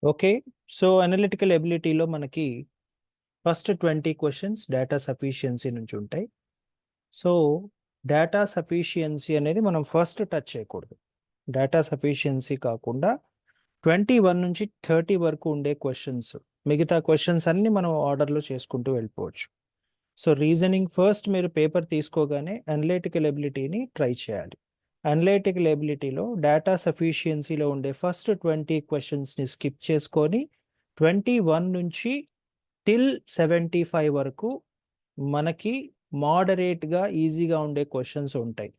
Okay. So, analytical ఎబిలిటీలో మనకి first 20 questions data sufficiency నుంచి ఉంటాయి. సో, డేటా సఫిషియన్సీ అనేది మనం ఫస్ట్ టచ్ చేయకూడదు. డేటా సఫిషియన్సీ కాకుండా 21 నుంచి 30 వరకు ఉండే క్వెషన్స్, మిగతా క్వెషన్స్ అన్నీ మనం ఆర్డర్‌లో చేసుకుంటూ వెళ్ళిపోవచ్చు. సో, రీజనింగ్ ఫస్ట్ మీరు పేపర్ తీసుకోగానే అనలిటికల్ ఎబిలిటీని ట్రై చేయాలి. అనలిటికల్ ఎబిలిటీలో డేటా సఫిషియన్సీలో ఉండే ఫస్ట్ 20 క్వెషన్స్‌ని స్కిప్ చేసుకొని 21 నుంచి టిల్ 75 వరకు మనకి మోడరేట్‌గా, ఈజీగా ఉండే క్వెషన్స్ ఉంటాయి.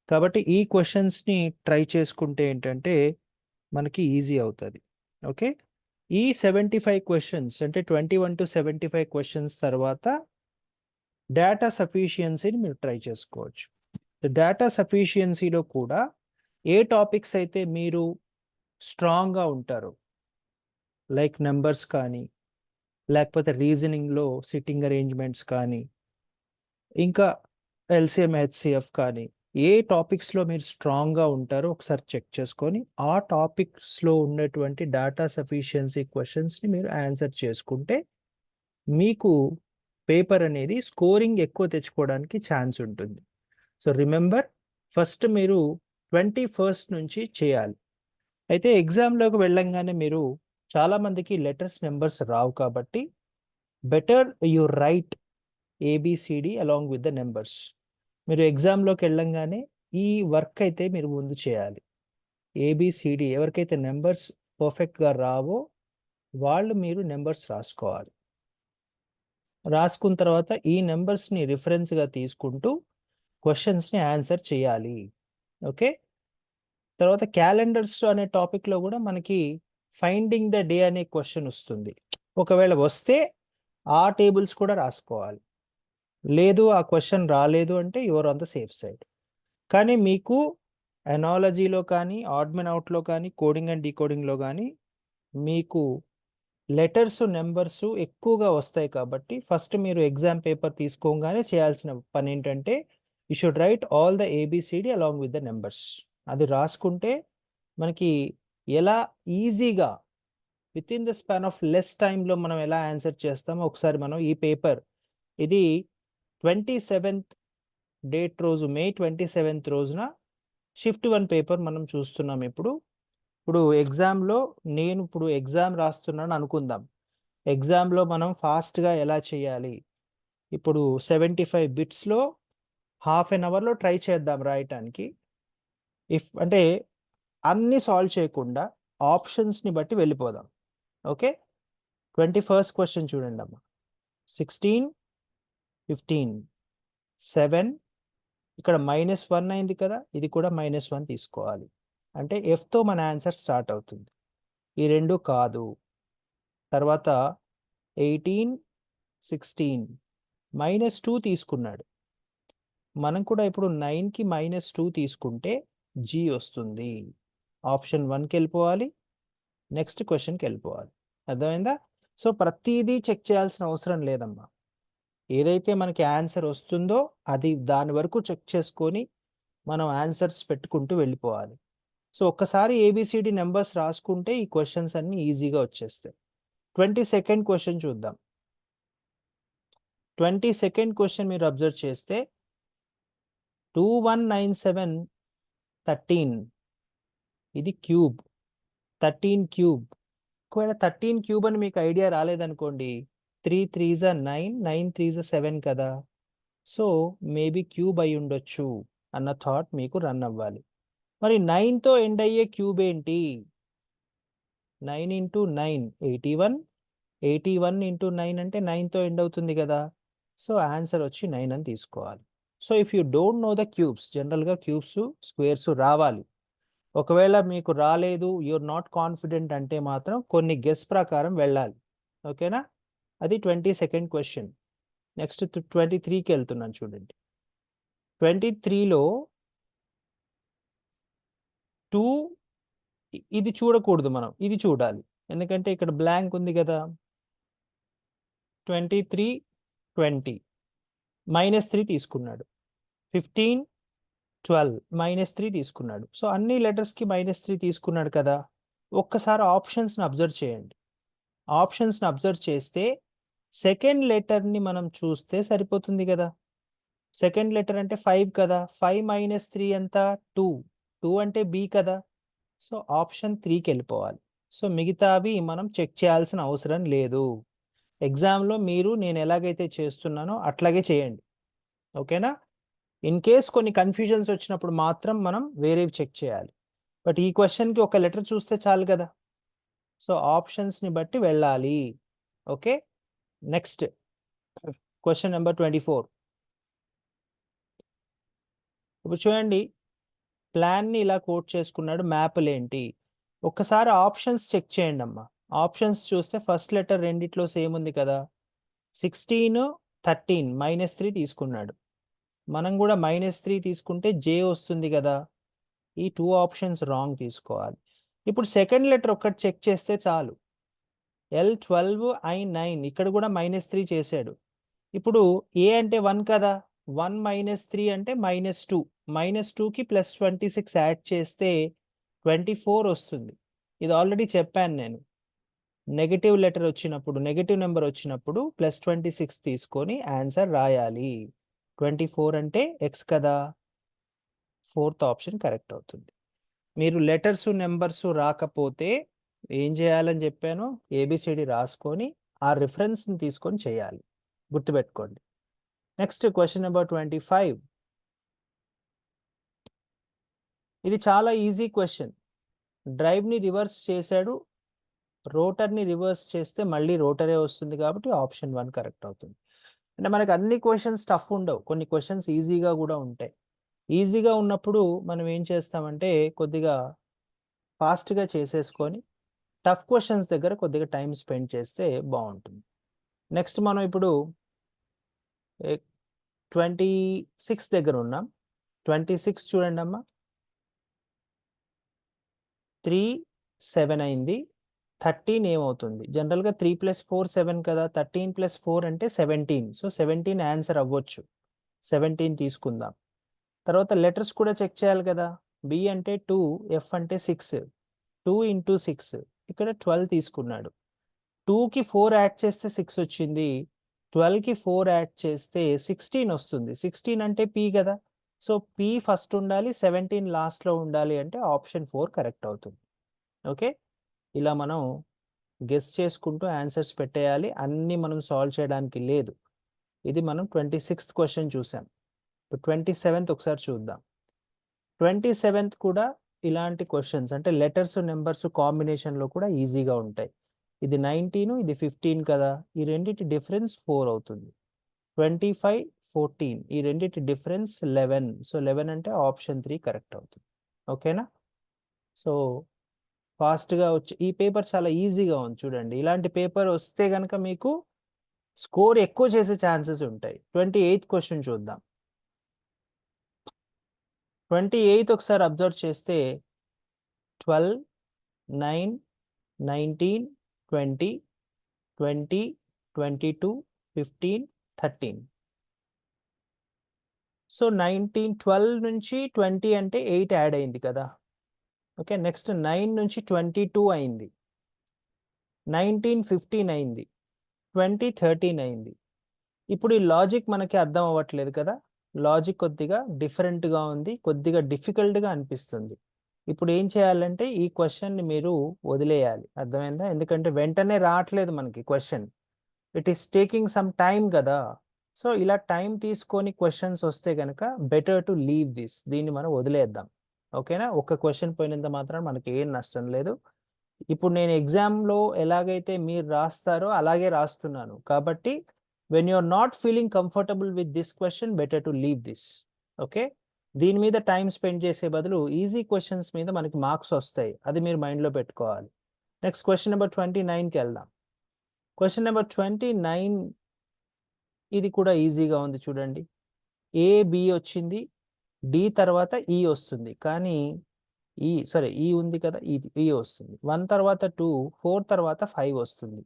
కాబట్టి ఈ క్వెషన్స్‌ని ట్రై చేసుకుంటే ఏంటంటే మనకి ఈజీ అవుతది. ఓకే. ఈ 75 క్వెషన్స్ అంటే 21-75 క్వెషన్స్ తర్వాత డేటా సఫిషియన్సీని మీరు ట్రై చేసుకోవచ్చు. డేటా సఫిషియన్సీలో కూడా ఏ టాపిక్స్ అయితే మీరు స్ట్రాంగ్‌గా ఉంటారో, లైక్ నంబర్స్ కానీ, లేకపోతే రీజనింగ్‌లో సిట్టింగ్ అరేంజ్‌మెంట్స్ కానీ, ఇంకా ఎల్‌సీఎం, హెచ్‌సీఎఫ్ కానీ, ఏ టాపిక్స్‌లో మీరు స్ట్రాంగ్‌గా ఉంటారో ఒకసారి చెక్ చేసుకొని, ఆ టాపిక్స్‌లో ఉన్నటువంటి డేటా సఫిషియన్సీ క్వెషన్స్‌ని మీరు ఆన్సర్ చేసుకుంటే, మీకు పేపర్ అనేది స్కోరింగ్ ఎక్కువ తెచ్చుకోవడానికి ఛాన్స్ ఉంటుంది. సో, రిమెంబర్ ఫస్ట్ మీరు 21st నుంచి చేయాలి. అయితే ఎగ్జామ్‌లోకి వెళ్ళంగానే మీరు చాలామందికి లెటర్స్, నంబర్స్ రావు కాబట్టి better you write A B C D along with the numbers. మీరు ఎగ్జామ్‌లోకి వెళ్ళంగానే ఈ వర్క్ అయితే మీరు ముందు చేయాలి. ఏబీసీడీ ఎవరికైతే నంబర్స్ పర్ఫెక్ట్‌గా రావో వాళ్ళు మీరు నంబర్స్ రాసుకోవాలి. రాసుకున్న తర్వాత ఈ నంబర్స్‌ని రిఫరెన్స్‌గా తీసుకుంటూ క్వెషన్స్‌ని ఆన్సర్ చేయాలి. ఓకే. తర్వాత క్యాలెండర్స్ అనే టాపిక్‌లో గూడా మనకి ఫైండింగ్ ద డే అనే క్వెషన్ వస్తుంది. ఒకవేళ వస్తే ఆ టేబుల్స్ కూడా రాసుకోవాలి. లేదు ఆ క్వెషన్ రాలేదు అంటే you are on the safe side. కానీ మీకు ఎనాలజీలో కానీ, ఆడ్ మెన్ ఔట్‌లో కానీ, కోడింగ్ అండ్ డీకోడింగ్‌లో గానీ మీకు లెటర్స్, నంబర్స్ ఎక్కువగా వస్తాయి కాబట్టి ఫస్ట్ మీరు ఎగ్జామ్ పేపర్ తీసుకోగానే చేయాల్సిన పనేంటంటే you should write all the A B C D along with the numbers. అది రాసుకుంటే మనకి ఎలా ఈజీగా within the span of less టైమ్‌లో మనం ఎలా ఆన్సర్ చేస్తామో ఒకసారి మనం ఈ పేపర్ ఇది 27th డేట్ రోజు మే 27th రోజున షిఫ్ట్ 1 పేపర్ మనం చూస్తున్నాం ఇప్పుడు. ఇప్పుడు ఎగ్జామ్‌లో నేను ఇప్పుడు ఎగ్జామ్ రాస్తున్నాను అనుకుందాం. ఎగ్జామ్‌లో మనం ఫాస్ట్‌గా ఎలా చేయాలి? ఇప్పుడు 75 బిట్స్‌లో హాఫ్ ఎన్ అవర్‌లో ట్రై చేద్దాం రాయటానికి. అంటే అన్నీ సాల్వ్ చేయకుండా ఆప్షన్స్‌ని బట్టి వెళ్ళిపోదాం. ఓకే. 21st క్వెషన్ చూడండమ్మా. 16, 15, 7 ఇక్కడ -1 అయింది కదా! ఇది కూడా -1 తీసుకోవాలి. అంటే ఎఫ్‌తో మన ఆన్సర్ స్టార్ట్ అవుతుంది. ఈ 2 కాదు. తర్వాత 18, 16 -2 తీసుకున్నాడు. మనం కూడా ఇప్పుడు 9కి -2 తీసుకుంటే జీ వస్తుంది. ఆప్షన్ 1కెళ్ళిపోవాలి. నెక్స్ట్ క్వెషన్‌కెళ్ళిపోవాలి. అర్థమైందా? సో, ప్రతీదీ చెక్ చేయాల్సిన అవసరం లేదమ్మా. ఏదైతే మనకి ఆన్సర్ వస్తుందో అది దాని వరకు చెక్ చేసుకొని మనం ఆన్సర్స్ పెట్టుకుంటూ వెళ్ళిపోవాలి. సో, ఒక్కసారి ఏబీసీడీ నంబర్స్ రాసుకుంటే ఈ క్వెషన్స్ అన్నీ ఈజీగా వచ్చేస్తాయి. 22nd క్వెషన్ చూద్దాం. 22nd క్వెషన్ మీరు అబ్జర్వ్ చేస్తే 2197 13 ఇది క్యూబ్. 13 క్యూబ్. ఒకవేళ 13 క్యూబ్ అని మీకు ఐడియా రాలేదనుకోండి. 3 3 9, 9 3 7 కదా! సో, మేబీ క్యూబ్ అయ్యుండొచ్చు అన్న థాట్ మీకు రన్ అవ్వాలి. మరి 9తో ఎండ్ అయ్యే క్యూబ్ ఏంటి? 9 ఇంటూ 9 81. 81 ఇంటూ 9 అంటే 9తో ఎండ్ అవుతుంది కదా! సో, ఆన్సర్ వచ్చి 9 అని తీసుకోవాలి. So, if you don't know the cubes జనరల్‌గా క్యూబ్స్, స్క్వేర్స్ రావాలి. ఒకవేళ మీకు రాలేదు, యూ ఆర్ నాట్ కాన్ఫిడెంట్ అంటే మాత్రం కొన్ని గెస్ ప్రకారం వెళ్ళాలి. ఓకేనా? అది 22nd క్వెషన్. నెక్స్ట్ 23కెళ్తున్నాను చూడండి. 23లో 2 ఇది చూడకూడదు మనం. ఇది చూడాలి. ఎందుకంటే ఇక్కడ బ్లాంక్ ఉంది గదా! 23, 20 -3 తీసుకున్నాడు. 15, 12 -3 తీసుకున్నాడు. సో, అన్ని లెటర్స్‌కి -3 తీసుకున్నాడు కదా! ఒక్కసారి ఆప్షన్స్ని అబ్జర్వ్ చేయండి. ఆప్షన్స్ని అబ్జర్వ్ చేస్తే సెకండ్ లెటర్ని మనం చూస్తే సరిపోతుంది కదా. సెకండ్ లెటర్ అంటే 5 కదా. 5 మైనస్ 3 ఎంత? 2. 2 అంటే బి కదా. సో ఆప్షన్ 3కి వెళ్ళిపోవాలి. సో మిగతావి మనం చెక్ చేయాల్సిన అవసరం లేదు. ఎగ్జామ్లో మీరు నేను ఎలాగైతే చేస్తున్నానో అట్లాగే చేయండి. ఓకేనా. ఇన్ కేస్ కొన్ని కన్ఫ్యూజన్స్ వచ్చినప్పుడు మాత్రం మనం వేరేవి చెక్ చేయాలి. బట్ ఈ క్వశ్చన్కి ఒక లెటర్ చూస్తే చాలు కదా. సో ఆప్షన్స్ని బట్టి వెళ్ళాలి. ఓకే. Next question number 24. ఇప్పుడు చూడండి, ప్లాన్ని ఇలా కోట్ చేసుకున్నాడు. మ్యాప్లు ఏంటి? ఒక్కసారి ఆప్షన్స్ చెక్ చేయండి అమ్మా. ఆప్షన్స్ చూస్తే ఫస్ట్ లెటర్ రెండిట్లో సేమ్ ఉంది కదా. 16, 13 -3 తీసుకున్నాడు. మనం కూడా -3 తీసుకుంటే జే వస్తుంది కదా. ఈ 2 ఆప్షన్స్ రాంగ్ తీసుకోవాలి. ఇప్పుడు సెకండ్ లెటర్ ఒక్కటి చెక్ చేస్తే చాలు. L12 I9 ఇక్కడ కూడా -3 చేశాడు. ఇప్పుడు ఏ అంటే 1 కదా. 1 - 3 అంటే -2. -2కి +26 యాడ్ చేస్తే 24 వస్తుంది. ఇది ఆల్రెడీ చెప్పాను నేను. నెగటివ్ లెటర్ వచ్చినప్పుడు, నెగటివ్ నెంబర్ వచ్చినప్పుడు +26 తీసుకొని ఆన్సర్ రాయాలి. 24 అంటే ఎక్స్ కదా. 4th ఆప్షన్ కరెక్ట్ అవుతుంది. మీరు లెటర్స్ నెంబర్స్ రాకపోతే ఏం చేయాలని చెప్పాను? ఏబిసిడి రాసుకొని ఆ రిఫరెన్స్ని తీసుకొని చేయాలి. గుర్తుపెట్టుకోండి. Next question number 25. ఇది చాలా ఈజీ క్వశ్చన్. డ్రైవ్ని రివర్స్ చేశాడు, రోటర్ని రివర్స్ చేస్తే మళ్ళీ రోటరే వస్తుంది కాబట్టి ఆప్షన్ 1 కరెక్ట్ అవుతుంది. అంటే మనకు అన్ని క్వశ్చన్స్ టఫ్ ఉండవు, కొన్ని క్వశ్చన్స్ ఈజీగా కూడా ఉంటాయి. ఈజీగా ఉన్నప్పుడు మనం ఏం చేస్తామంటే కొద్దిగా ఫాస్ట్గా చేసేసుకొని టఫ్ క్వశ్చన్స్ దగ్గర కొద్దిగా టైం స్పెండ్ చేస్తే బాగుంటుంది. నెక్స్ట్ మనం ఇప్పుడు 26 దగ్గర ఉన్నాం. 26 చూడండి అమ్మా. 3 7 అయింది. 13 ఏమవుతుంది? జనరల్గా 3 + 4 7 కదా. 13 + 4 అంటే 17. సో 17 ఆన్సర్ అవ్వచ్చు. 17 తీసుకుందాం. తర్వాత లెటర్స్ కూడా చెక్ చేయాలి కదా. బి అంటే 2, ఎఫ్ అంటే 6. 2 × 6 ఇక్కడ 12 తీసుకున్నాడు. 2కి 4 యాడ్ చేస్తే 6 వచ్చింది. 12కి 4 యాడ్ చేస్తే 16 వస్తుంది. 16 అంటే పి కదా. సో పి ఫస్ట్ ఉండాలి, 17 లాస్ట్లో ఉండాలి అంటే ఆప్షన్ 4 కరెక్ట్ అవుతుంది. ఓకే. ఇలా మనం గెస్ చేసుకుంటూ ఆన్సర్స్ పెట్టేయాలి. అన్నీ మనం సాల్వ్ చేయడానికి లేదు. ఇది మనం 26th క్వశ్చన్ చూసాం. 27th ఒకసారి చూద్దాం. 27th కూడా ఇలాంటి క్వశ్చన్స్ అంటే లెటర్స్ నెంబర్స్ కాంబినేషన్లో కూడా ఈజీగా ఉంటాయి. ఇది 19, ఇది 15 కదా. ఈ రెండింటి డిఫరెన్స్ 4 అవుతుంది. 25, 14 ఈ రెండింటి డిఫరెన్స్ 11. సో 11 అంటే ఆప్షన్ 3 కరెక్ట్ అవుతుంది. ఓకేనా. సో ఫాస్ట్గా వచ్చి ఈ పేపర్ చాలా ఈజీగా ఉంది చూడండి. ఇలాంటి పేపర్ వస్తే కనుక మీకు స్కోర్ ఎక్కువ చేసే ఛాన్సెస్ ఉంటాయి. 28th క్వశ్చన్ చూద్దాం. 28 ఒకసారి అబ్జర్వ్ చేస్తే 12, 9, 19, 20, 20, 22, 15, 13. సో 19, 12 నుంచి 20 అంటే 8 యాడ్ అయింది కదా. ఓకే. నెక్స్ట్ 9 నుంచి 22 అయింది. 19, 15 అయింది. 20, 13 అయింది. ఇప్పుడు ఈ లాజిక్ మనకి అర్థం అవ్వట్లేదు కదా. లాజిక్ కొద్దిగా డిఫరెంట్గా ఉంది, కొద్దిగా డిఫికల్ట్గా అనిపిస్తుంది. ఇప్పుడు ఏం చేయాలంటే ఈ క్వశ్చన్ని మీరు వదిలేయాలి. అర్థమైందా? ఎందుకంటే వెంటనే రావట్లేదు మనకి question. It is taking some time కదా. సో ఇలా టైం తీసుకొని క్వశ్చన్స్ వస్తే కనుక బెటర్ టు లీవ్ దిస్. దీన్ని మనం వదిలేద్దాం. ఓకేనా. ఒక్క క్వశ్చన్ పోయినంత మాత్రం మనకి ఏం నష్టం లేదు. ఇప్పుడు నేను ఎగ్జామ్లో ఎలాగైతే మీరు రాస్తారో అలాగే రాస్తున్నాను కాబట్టి when you are not feeling comfortable with this question, better to leave this. Okay. దీని మీద టైం స్పెండ్ చేసే బదులు ఈజీ క్వశ్చన్స్ మీద మనకి మార్క్స్ వస్తాయి. అది మీరు మైండ్లో పెట్టుకోవాలి. నెక్స్ట్ క్వశ్చన్ నెంబర్ 29కి వెళ్దాం. క్వశ్చన్ నెంబర్ 29 ఇది కూడా ఈజీగా ఉంది చూడండి. ఏ బి వచ్చింది, డి తర్వాత ఈ వస్తుంది, కానీ ఈ ఉంది కదా, ఈ వస్తుంది. 1 తర్వాత 2, 4 తర్వాత 5 వస్తుంది.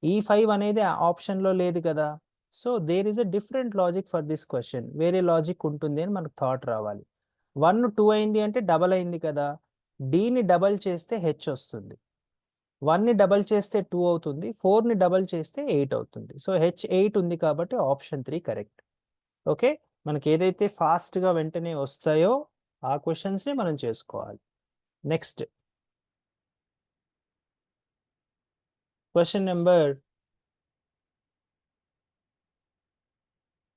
ఈ 5 అనేది ఆప్షన్లో లేదు కదా. So there is a different logic for this question. వేరే లాజిక్ ఉంటుంది అని మనకు థాట్ రావాలి. 1, 2 అయింది అంటే డబల్ అయింది కదా. డిని డబల్ చేస్తే హెచ్ వస్తుంది. 1ని డబల్ చేస్తే 2 అవుతుంది, 4ని డబల్ చేస్తే 8 అవుతుంది. సో H8 ఉంది కాబట్టి ఆప్షన్ 3 కరెక్ట్. ఓకే, మనకి ఏదైతే ఫాస్ట్గా వెంటనే వస్తాయో ఆ క్వశ్చన్స్ని మనం చేసుకోవాలి. నెక్స్ట్ క్వశ్చన్ నెంబర్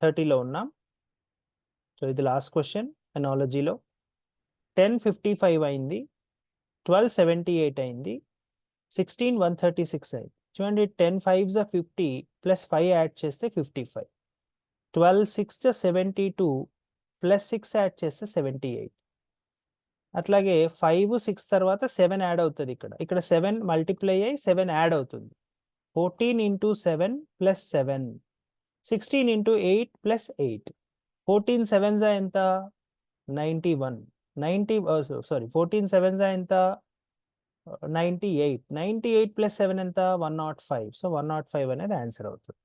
30లో ఉన్నాం. సో ఇది లాస్ట్ క్వశ్చన్ ఎనాలజీలో. 10:55 అయింది, 12:78 అయింది, 16:136 అయింది. చూడండి 10 5s 50 ప్లస్ 5 యాడ్ చేస్తే 55, 12 6 72 ప్లస్ 6 యాడ్ చేస్తే 78. అట్లాగే 5 6 తర్వాత 7 యాడ్ అవుతుంది. ఇక్కడ 7 మల్టిప్లై అయ్యి 7 యాడ్ అవుతుంది. 14 into 7 plus 7, 16 into 8 plus 8. 14 7s ఎంత? 91. 14 7s ఎంత? 98. 98 plus 7 ఎంత? 105. సో 105 అనేది ఆన్సర్ అవుతుంది.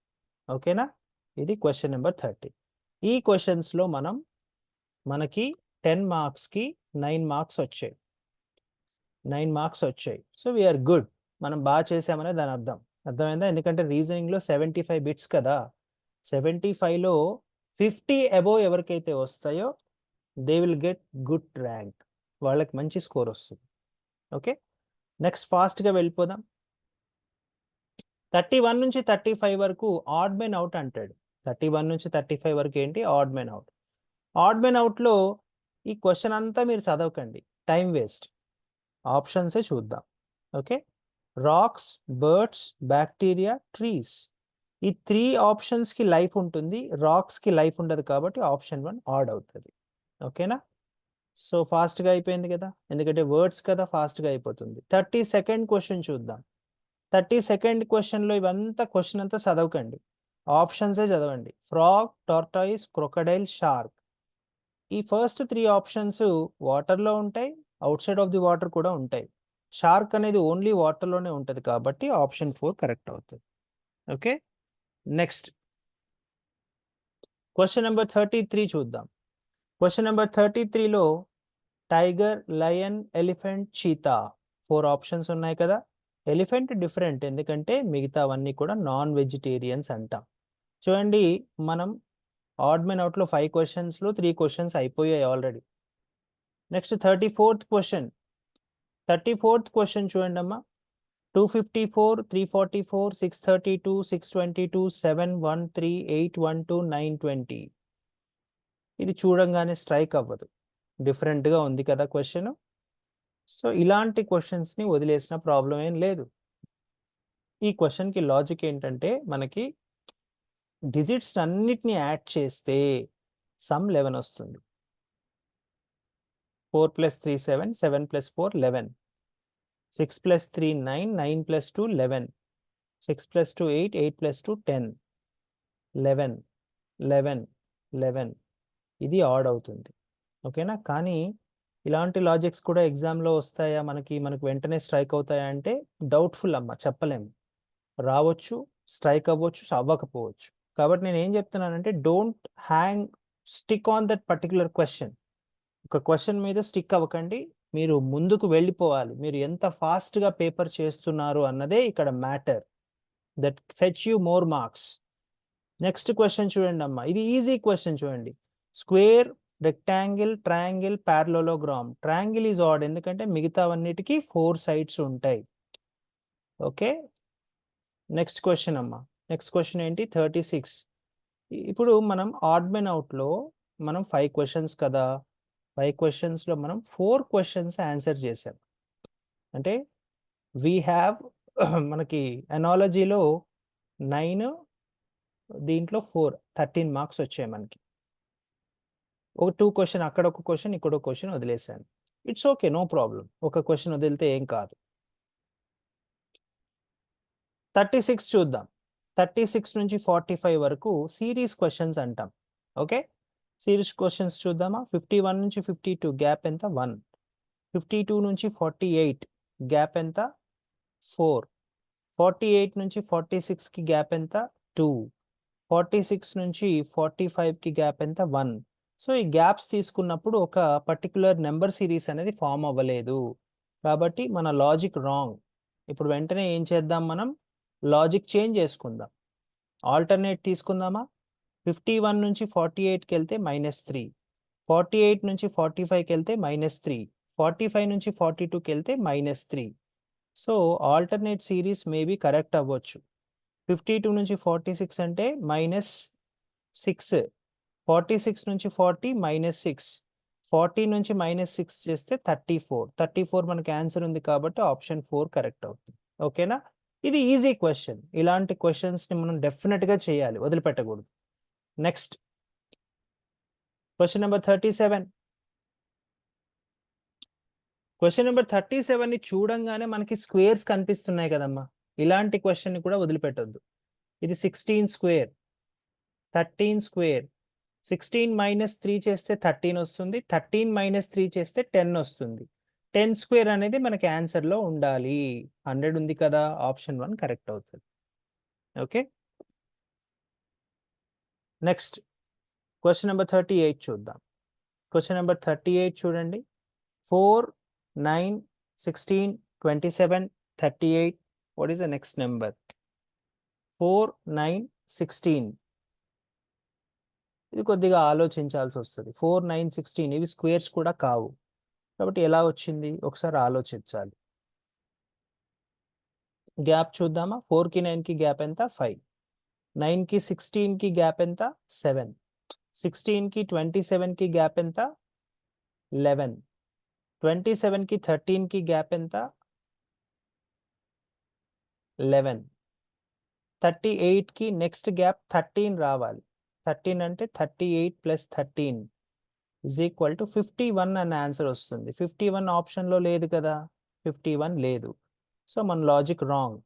ఓకేనా, ఇది క్వశ్చన్ నెంబర్ 30. ఈ క్వశ్చన్స్లో మనకి 10 మార్క్స్కి 9 మార్క్స్ వచ్చాయి. 9 మార్క్స్ వచ్చాయి. సో వీఆర్ గుడ్, మనం బాగా చేసామనే దాని అర్థమైందా? ఎందుకంటే రీజనింగ్లో 75 బిట్స్ కదా, 75లో 50 అబోవ్ ఎవరికైతే వస్తాయో they will get good rank, వాళ్ళకి మంచి స్కోర్ వస్తుంది. ఓకే, నెక్స్ట్ ఫాస్ట్గా వెళ్ళిపోదాం. 31 నుంచి 35 వరకు ఆడ్ మెన్ అవుట్ అంటాడు. 31 నుంచి 35 వరకు ఏంటి? Odd men out. Odd men అవుట్లో ఈ క్వశ్చన్ అంతా మీరు చదవకండి, టైం వేస్ట్. ఆప్షన్సే చూద్దాం. Okay, rocks, birds, bacteria, trees. ఈ 3 ఆప్షన్స్కి లైఫ్ ఉంటుంది, రాక్స్కి లైఫ్ ఉండదు కాబట్టి ఆప్షన్ 1 ఆడ్ అవుతుంది. ఓకేనా, సో ఫాస్ట్గా అయిపోయింది కదా, ఎందుకంటే వర్డ్స్ కదా, ఫాస్ట్గా అయిపోతుంది. 32nd క్వశ్చన్ చూద్దాం. 32nd క్వశ్చన్లో ఇవంతా క్వశ్చన్ అంతా చదవకండి, ఆప్షన్సే చదవండి. Frog, tortoise, crocodile, shark. ఈ ఫస్ట్ 3 ఆప్షన్స్ వాటర్లో ఉంటాయి, outside of the water కూడా ఉంటాయి. షార్క్ అనేది ఓన్లీ వాటర్లోనే ఉంటుంది కాబట్టి ఆప్షన్ 4 కరెక్ట్ అవుతుంది. ఓకే, నెక్స్ట్ క్వశ్చన్ నెంబర్ 33 చూద్దాం. క్వశ్చన్ నెంబర్ 33లో tiger, lion, elephant, cheetah 4 options ఉన్నాయి కదా. ఎలిఫెంట్ డిఫరెంట్, ఎందుకంటే మిగతావన్నీ కూడా నాన్ వెజిటేరియన్స్ అంటాం. చూడండి, మనం ఆడ్ మెన్ అవుట్లో 5 క్వశ్చన్స్లో 3 క్వశ్చన్స్ అయిపోయాయి already. Next 34th question. 34th question చూడండి అమ్మా. 254, 344, 632, 622, 713, 812, 920. ఇది చూడంగానే స్ట్రైక్ అవ్వదు, డిఫరెంట్గా ఉంది కదా క్వశ్చన్. సో ఇలాంటి క్వశ్చన్స్ని వదిలేసిన ప్రాబ్లం ఏం లేదు. ఈ క్వశ్చన్కి లాజిక్ ఏంటంటే, మనకి డిజిట్స్ అన్నిటిని యాడ్ చేస్తే సమ్ 11 వస్తుంది. 4 + 3 7, 7 + 4 11, 6 + 3 9, 9 + 2 11, 6 + 2 8, 8 + 2 10, 11 11 11. ఇది ఆడ్ అవుతుంది. ఓకేనా, కానీ ఇలాంటి లాజిక్స్ కూడా ఎగ్జామ్లో వస్తాయా, మనకు వెంటనే స్ట్రైక్ అవుతాయా అంటే డౌట్ఫుల్ అమ్మ, చెప్పలేము. రావచ్చు, స్ట్రైక్ అవ్వచ్చు, అవ్వకపోవచ్చు. కాబట్టి నేను ఏం చెప్తున్నానంటే, don't stick on that particular question. ఒక క్వశ్చన్ మీద స్టిక్ అవ్వకండి, మీరు ముందుకు వెళ్ళిపోవాలి. మీరు ఎంత ఫాస్ట్గా పేపర్ చేస్తున్నారు అన్నదే ఇక్కడ matter, that fetch you more marks. Next question చూడండి అమ్మా, ఇది ఈజీ క్వశ్చన్ చూడండి. Square, rectangle, triangle, parallelogram. Triangle is odd, ఎందుకంటే మిగతావన్నిటికీ 4 సైడ్స్ ఉంటాయి. ఓకే, నెక్స్ట్ క్వశ్చన్ అమ్మా. నెక్స్ట్ క్వశ్చన్ ఏంటి? 36. ఇప్పుడు మనం ఆడ్ మెన్ అవుట్లో మనం 5 క్వశ్చన్స్ కదా, 5 క్వశ్చన్స్లో మనం 4 క్వశ్చన్స్ ఆన్సర్ చేసాం. అంటే వీ హ్యావ్ మనకి ఎనాలజీలో 9, దీంట్లో 4, 13 మార్క్స్ వచ్చాయి మనకి. ఒక 2 క్వశ్చన్ అక్కడ, ఒక క్వశ్చన్ ఇక్కడ, ఒక క్వశ్చన్ వదిలేసాను. ఇట్స్ ఓకే, నో ప్రాబ్లం, ఒక క్వశ్చన్ వదిలితే ఏం కాదు. 36 చూద్దాం. 36 నుంచి 45 వరకు సిరీస్ క్వశ్చన్స్ అంటాం. ఓకే, సిరీస్ క్వశ్చన్స్ చూద్దామా. 51 నుంచి 52 గ్యాప్ ఎంత? 1. 52 నుంచి 48 గ్యాప్ ఎంత? 4. 48 నుంచి 46కి గ్యాప్ ఎంత? 2. 46 నుంచి 45కి గ్యాప్ ఎంత? 1. సో ఈ గ్యాప్స్ తీసుకున్నప్పుడు ఒక పర్టికులర్ నెంబర్ సిరీస్ అనేది ఫామ్ అవ్వలేదు, కాబట్టి మన లాజిక్ రాంగ్. ఇప్పుడు వెంటనే ఏం చేద్దాం, మనం లాజిక్ చేంజ్ చేసుకుందాం. ఆల్టర్నేట్ తీసుకుందామా? 51 నుంచి 48కి వెళ్తే -3, 48 నుంచి 45కి వెళ్తే -3, 45 నుంచి 42కి వెళ్తే -3. So alternate series maybe correct అవ్వచ్చు. 52 నుంచి 46 అంటే -6, 46 నుంచి 40 -6, 40 నుంచి -6 చేస్తే 34 మనకి ఆన్సర్ ఉంది కాబట్టి ఆప్షన్ 4 కరెక్ట్ అవుతుంది. ఓకేనా? ఇది ఈజీ క్వశ్చన్. ఇలాంటి క్వశ్చన్స్ని మనం డెఫినెట్గా చేయాలి, వదిలిపెట్టకూడదు. Next question number 37. Question number 37ని చూడంగానే మనకి స్క్వేర్స్ కనిపిస్తున్నాయి కదమ్మా. ఇలాంటి క్వశ్చన్ని కూడా వదిలిపెట్టొద్దు. ఇది 16 స్క్వేర్, 13 స్క్వేర్, 16 - 3 చేస్తే 13 వస్తుంది, 13 - 3 చేస్తే 10 వస్తుంది. 10 స్క్వేర్ అనేది మనకి ఆన్సర్లో ఉండాలి. 100 ఉంది కదా, ఆప్షన్ 1 కరెక్ట్ అవుతుంది. ఓకే, నెక్స్ట్ క్వశ్చన్ నెంబర్ 38 చూద్దాం. క్వశ్చన్ నెంబర్ 38 చూడండి. 4, 9, 16, 27, 38. What is the next number? 4, 9, 16. ఇది కొద్దిగా ఆలోచించాల్సి వస్తుంది. 4, 9, 16 ఇవి స్క్వేర్స్ కూడా కావు కాబట్టి ఎలా వచ్చింది ఒకసారి ఆలోచించాలి. గ్యాప్ చూద్దామా? 4కి 9కి గ్యాప్ ఎంత? 5. 9కి 16కి గ్యాప్ ఎంత? 7. 16కి 27కి గ్యాప్ ఎంత? 11. 27కి 13కి గ్యాప్ ఎంత? 11. 38కి నెక్స్ట్ గ్యాప్ 13 రావాలి. 13 అంటే 38 + 13 = 51 అనే ఆన్సర్ వస్తుంది. 51 ఆప్షన్లో లేదు కదా, 51 లేదు. సో మన లాజిక్ రాంగ్.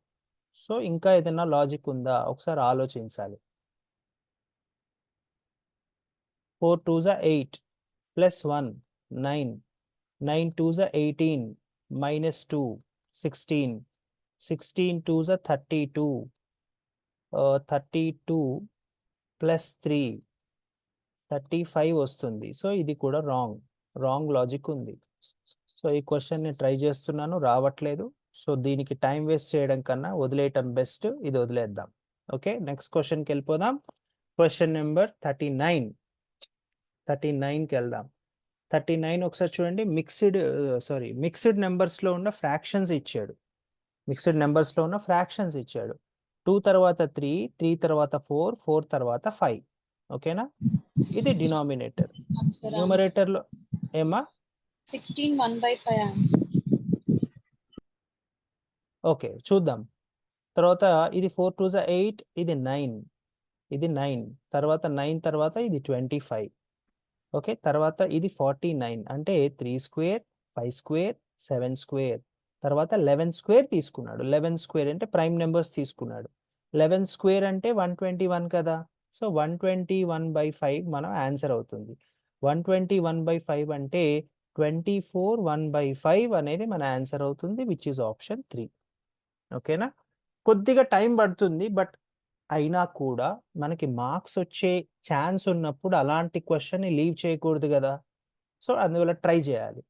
సో ఇంకా ఏదైనా లాజిక్ ఉందా ఒకసారి ఆలోచించాలి. 4 2s 8 +1 9, 9 2s 18 -2 16, 16 2s 32, 32 + 3 35 వస్తుంది. సో ఇది కూడా రాంగ్ లాజిక్ ఉంది. సో ఈ క్వశ్చన్ని ట్రై చేస్తున్నాను, రావట్లేదు. సో దీనికి టైం వేస్ట్ చేయడం కన్నా వదిలేయటం బెస్ట్. ఇది వదిలేద్దాం. ఓకే, నెక్స్ట్ క్వశ్చన్కి వెళ్ళిపోదాం. క్వశ్చన్ నెంబర్ 39కి వెళ్దాం. 39 ఒకసారి చూడండి. మిక్స్డ్ నెంబర్స్లో ఉన్న ఫ్రాక్షన్స్ ఇచ్చాడు. 2 తర్వాత 3, 3 తర్వాత 4, 4 తర్వాత 5. ఓకేనా? ఇది డినామినేటర్. న్యూమరేటర్లో ఏమా 16 1/5 ఆన్సర్. ఓకే చూద్దాం. తర్వాత ఇది 4 2s 8, ఇది 9, ఇది 9 తర్వాత 9 తర్వాత ఇది 25. ఓకే, తర్వాత ఇది 49 అంటే 3 స్క్వేర్, 5 స్క్వేర్, 7 స్క్వేర్, తర్వాత 11 స్క్వేర్ తీసుకున్నాడు. 11 స్క్వేర్ అంటే ప్రైమ్ నెంబర్స్ తీసుకున్నాడు. 11 స్క్వేర్ అంటే 121 కదా. సో 121/5 మనం ఆన్సర్ అవుతుంది. 121/5 అంటే 24 1/5 అనేది మన ఆన్సర్ అవుతుంది, విచ్ ఇస్ ఆప్షన్ 3. ఓకేనా? కొద్దిగా టైం పడుతుంది, బట్ అయినా కూడా మనకి మార్క్స్ వచ్చే ఛాన్స్ ఉన్నప్పుడు అలాంటి క్వశ్చన్ని లీవ్ చేయకూడదు కదా. సో అందువల్ల ట్రై చేయాలి.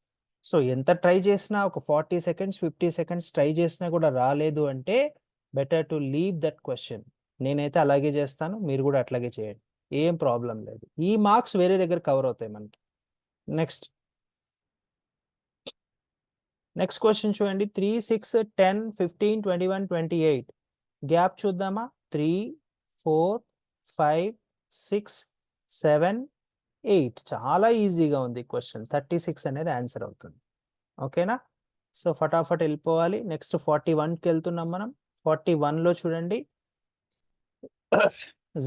సో ఎంత ట్రై చేసినా ఒక 40 సెకండ్స్ 50 సెకండ్స్ ట్రై చేసినా కూడా రాలేదు అంటే better to leave that question. నేనైతే అలాగే చేస్తాను, మీరు కూడా అట్లాగే చేయండి, ఏం ప్రాబ్లం లేదు. ఈ మార్క్స్ వేరే దగ్గర కవర్ అవుతాయి మనకి. నెక్స్ట్ క్వశ్చన్ చూడండి. 3, 6, 10, 15, 21, 28 గ్యాప్ చూద్దామా? 3, 4, 5, 6, 7, 8. చాలా ఈజీగా ఉంది క్వశ్చన్. 36 అనేది ఆన్సర్ అవుతుంది. ఓకేనా? సో ఫటాఫట్ వెళ్ళిపోవాలి. నెక్స్ట్ 41కి వెళ్తున్నాం మనం. 41లో చూడండి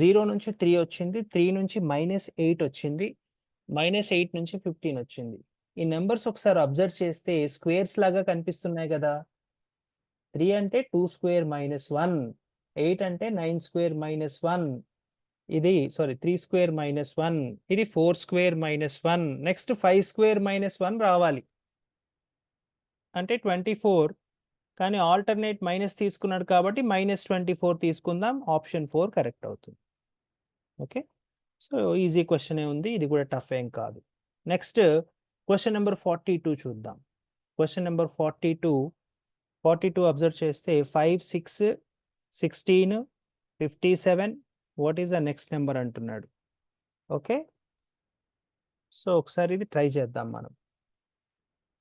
0 నుంచి 3 వచ్చింది, 3 నుంచి -8 వచ్చింది, -8 నుంచి 15 వచ్చింది. ఈ నెంబర్స్ ఒకసారి అబ్జర్వ్ చేస్తే స్క్వేర్స్ లాగా కనిపిస్తున్నాయి కదా. 3 అంటే 2 స్క్వేర్ -1, 8 అంటే 9 స్క్వేర్ -1, ఇది 3 స్క్వేర్ -1, ఇది 4 స్క్వేర్ -1, నెక్స్ట్ 5 స్క్వేర్ -1 రావాలి అంటే 24. కానీ ఆల్టర్నేట్ మైనస్ తీసుకున్నాడు కాబట్టి -24 తీసుకుందాం. ఆప్షన్ 4 కరెక్ట్ అవుతుంది. ఓకే, సో ఈజీ క్వశ్చనే ఉంది, ఇది కూడా టఫ్ ఏం కాదు. నెక్స్ట్ క్వశ్చన్ నెంబర్ 42 చూద్దాం. క్వశ్చన్ నెంబర్ 42 42 అబ్జర్వ్ చేస్తే 5, 6, 16, 57. What is the next number అంటున్నాడు. ఓకే, సో ఒకసారి ఇది ట్రై చేద్దాం మనం.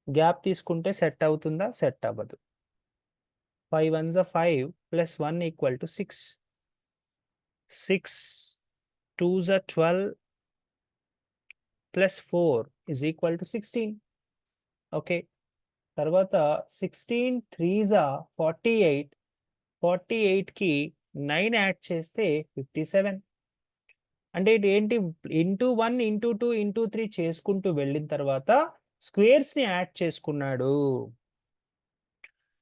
గ్యాప్ తీసుకుంటే సెట్ అవుతుందా? సెట్ అవ్వదు. 5 1s are 5 plus 1 equal to 6. 6 2s are 12 plus 4 is equal to 16. Okay, తర్వాత 16 3s are 48. 48కి 9 యాడ్ చేస్తే 57. అంటే ఇది ఏంటి, ఇంటూ 1 ఇంటూ 2 ఇంటూ 3 చేసుకుంటూ వెళ్ళిన తర్వాత స్క్వేర్స్ ని యాడ్ చేసుకున్నాడు.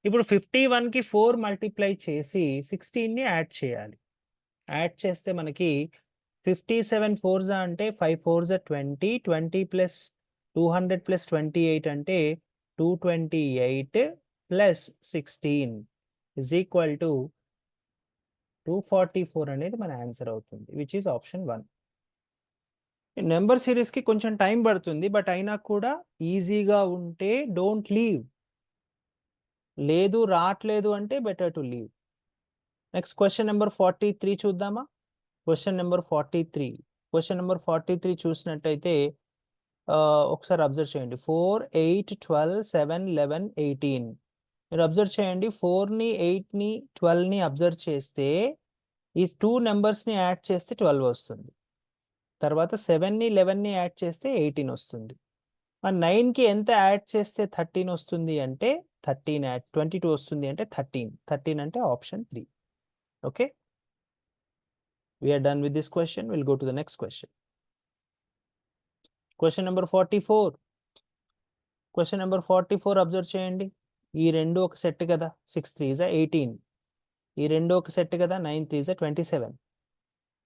ఇప్పుడు 51కి 4 మల్టిప్లై చేసి 16 ని యాడ్ చేయాలి. యాడ్ చేస్తే మనకి 57 4s అంటే 5 4s 20, 20 ప్లస్ 200 ప్లస్ 28 అంటే 228 ప్లస్ 16 ఇజ్ ఈక్వల్ టు 244 అనేది మన ఆన్సర్ అవుతుంది, విచ్ ఈస్ ఆప్షన్ 1. నెంబర్ సిరీస్కి కొంచెం టైం పడుతుంది, బట్ అయినా కూడా ఈజీగా ఉంటే డోంట్ లీవ్. లేదు రావట్లేదు అంటే better to leave. Next question number 43 చూద్దామా. Question number 43. క్వశ్చన్ నెంబర్ 43 చూసినట్టయితే ఒకసారి అబ్జర్వ్ చేయండి. 4 8 12 7 11 18. మీరు అబ్జర్వ్ చేయండి, 4ని 8ని 12ని అబ్జర్వ్ చేస్తే ఈ 2 నెంబర్స్ని యాడ్ చేస్తే 12 వస్తుంది. తర్వాత 7ని 11ని యాడ్ చేస్తే 18 వస్తుంది. 9కి ఎంత యాడ్ చేస్తే 13 వస్తుంది అంటే 13 యాడ్ 22 వస్తుంది అంటే 13 అంటే option 3. Okay, we are done with this question. We'll go to the next question. Question number 44. Question number 44 observe చేయండి. ఈ రెండు ఒక సెట్ కదా, 6 3s 18. ఈ రెండు ఒక సెట్ కదా, 9 3s 27.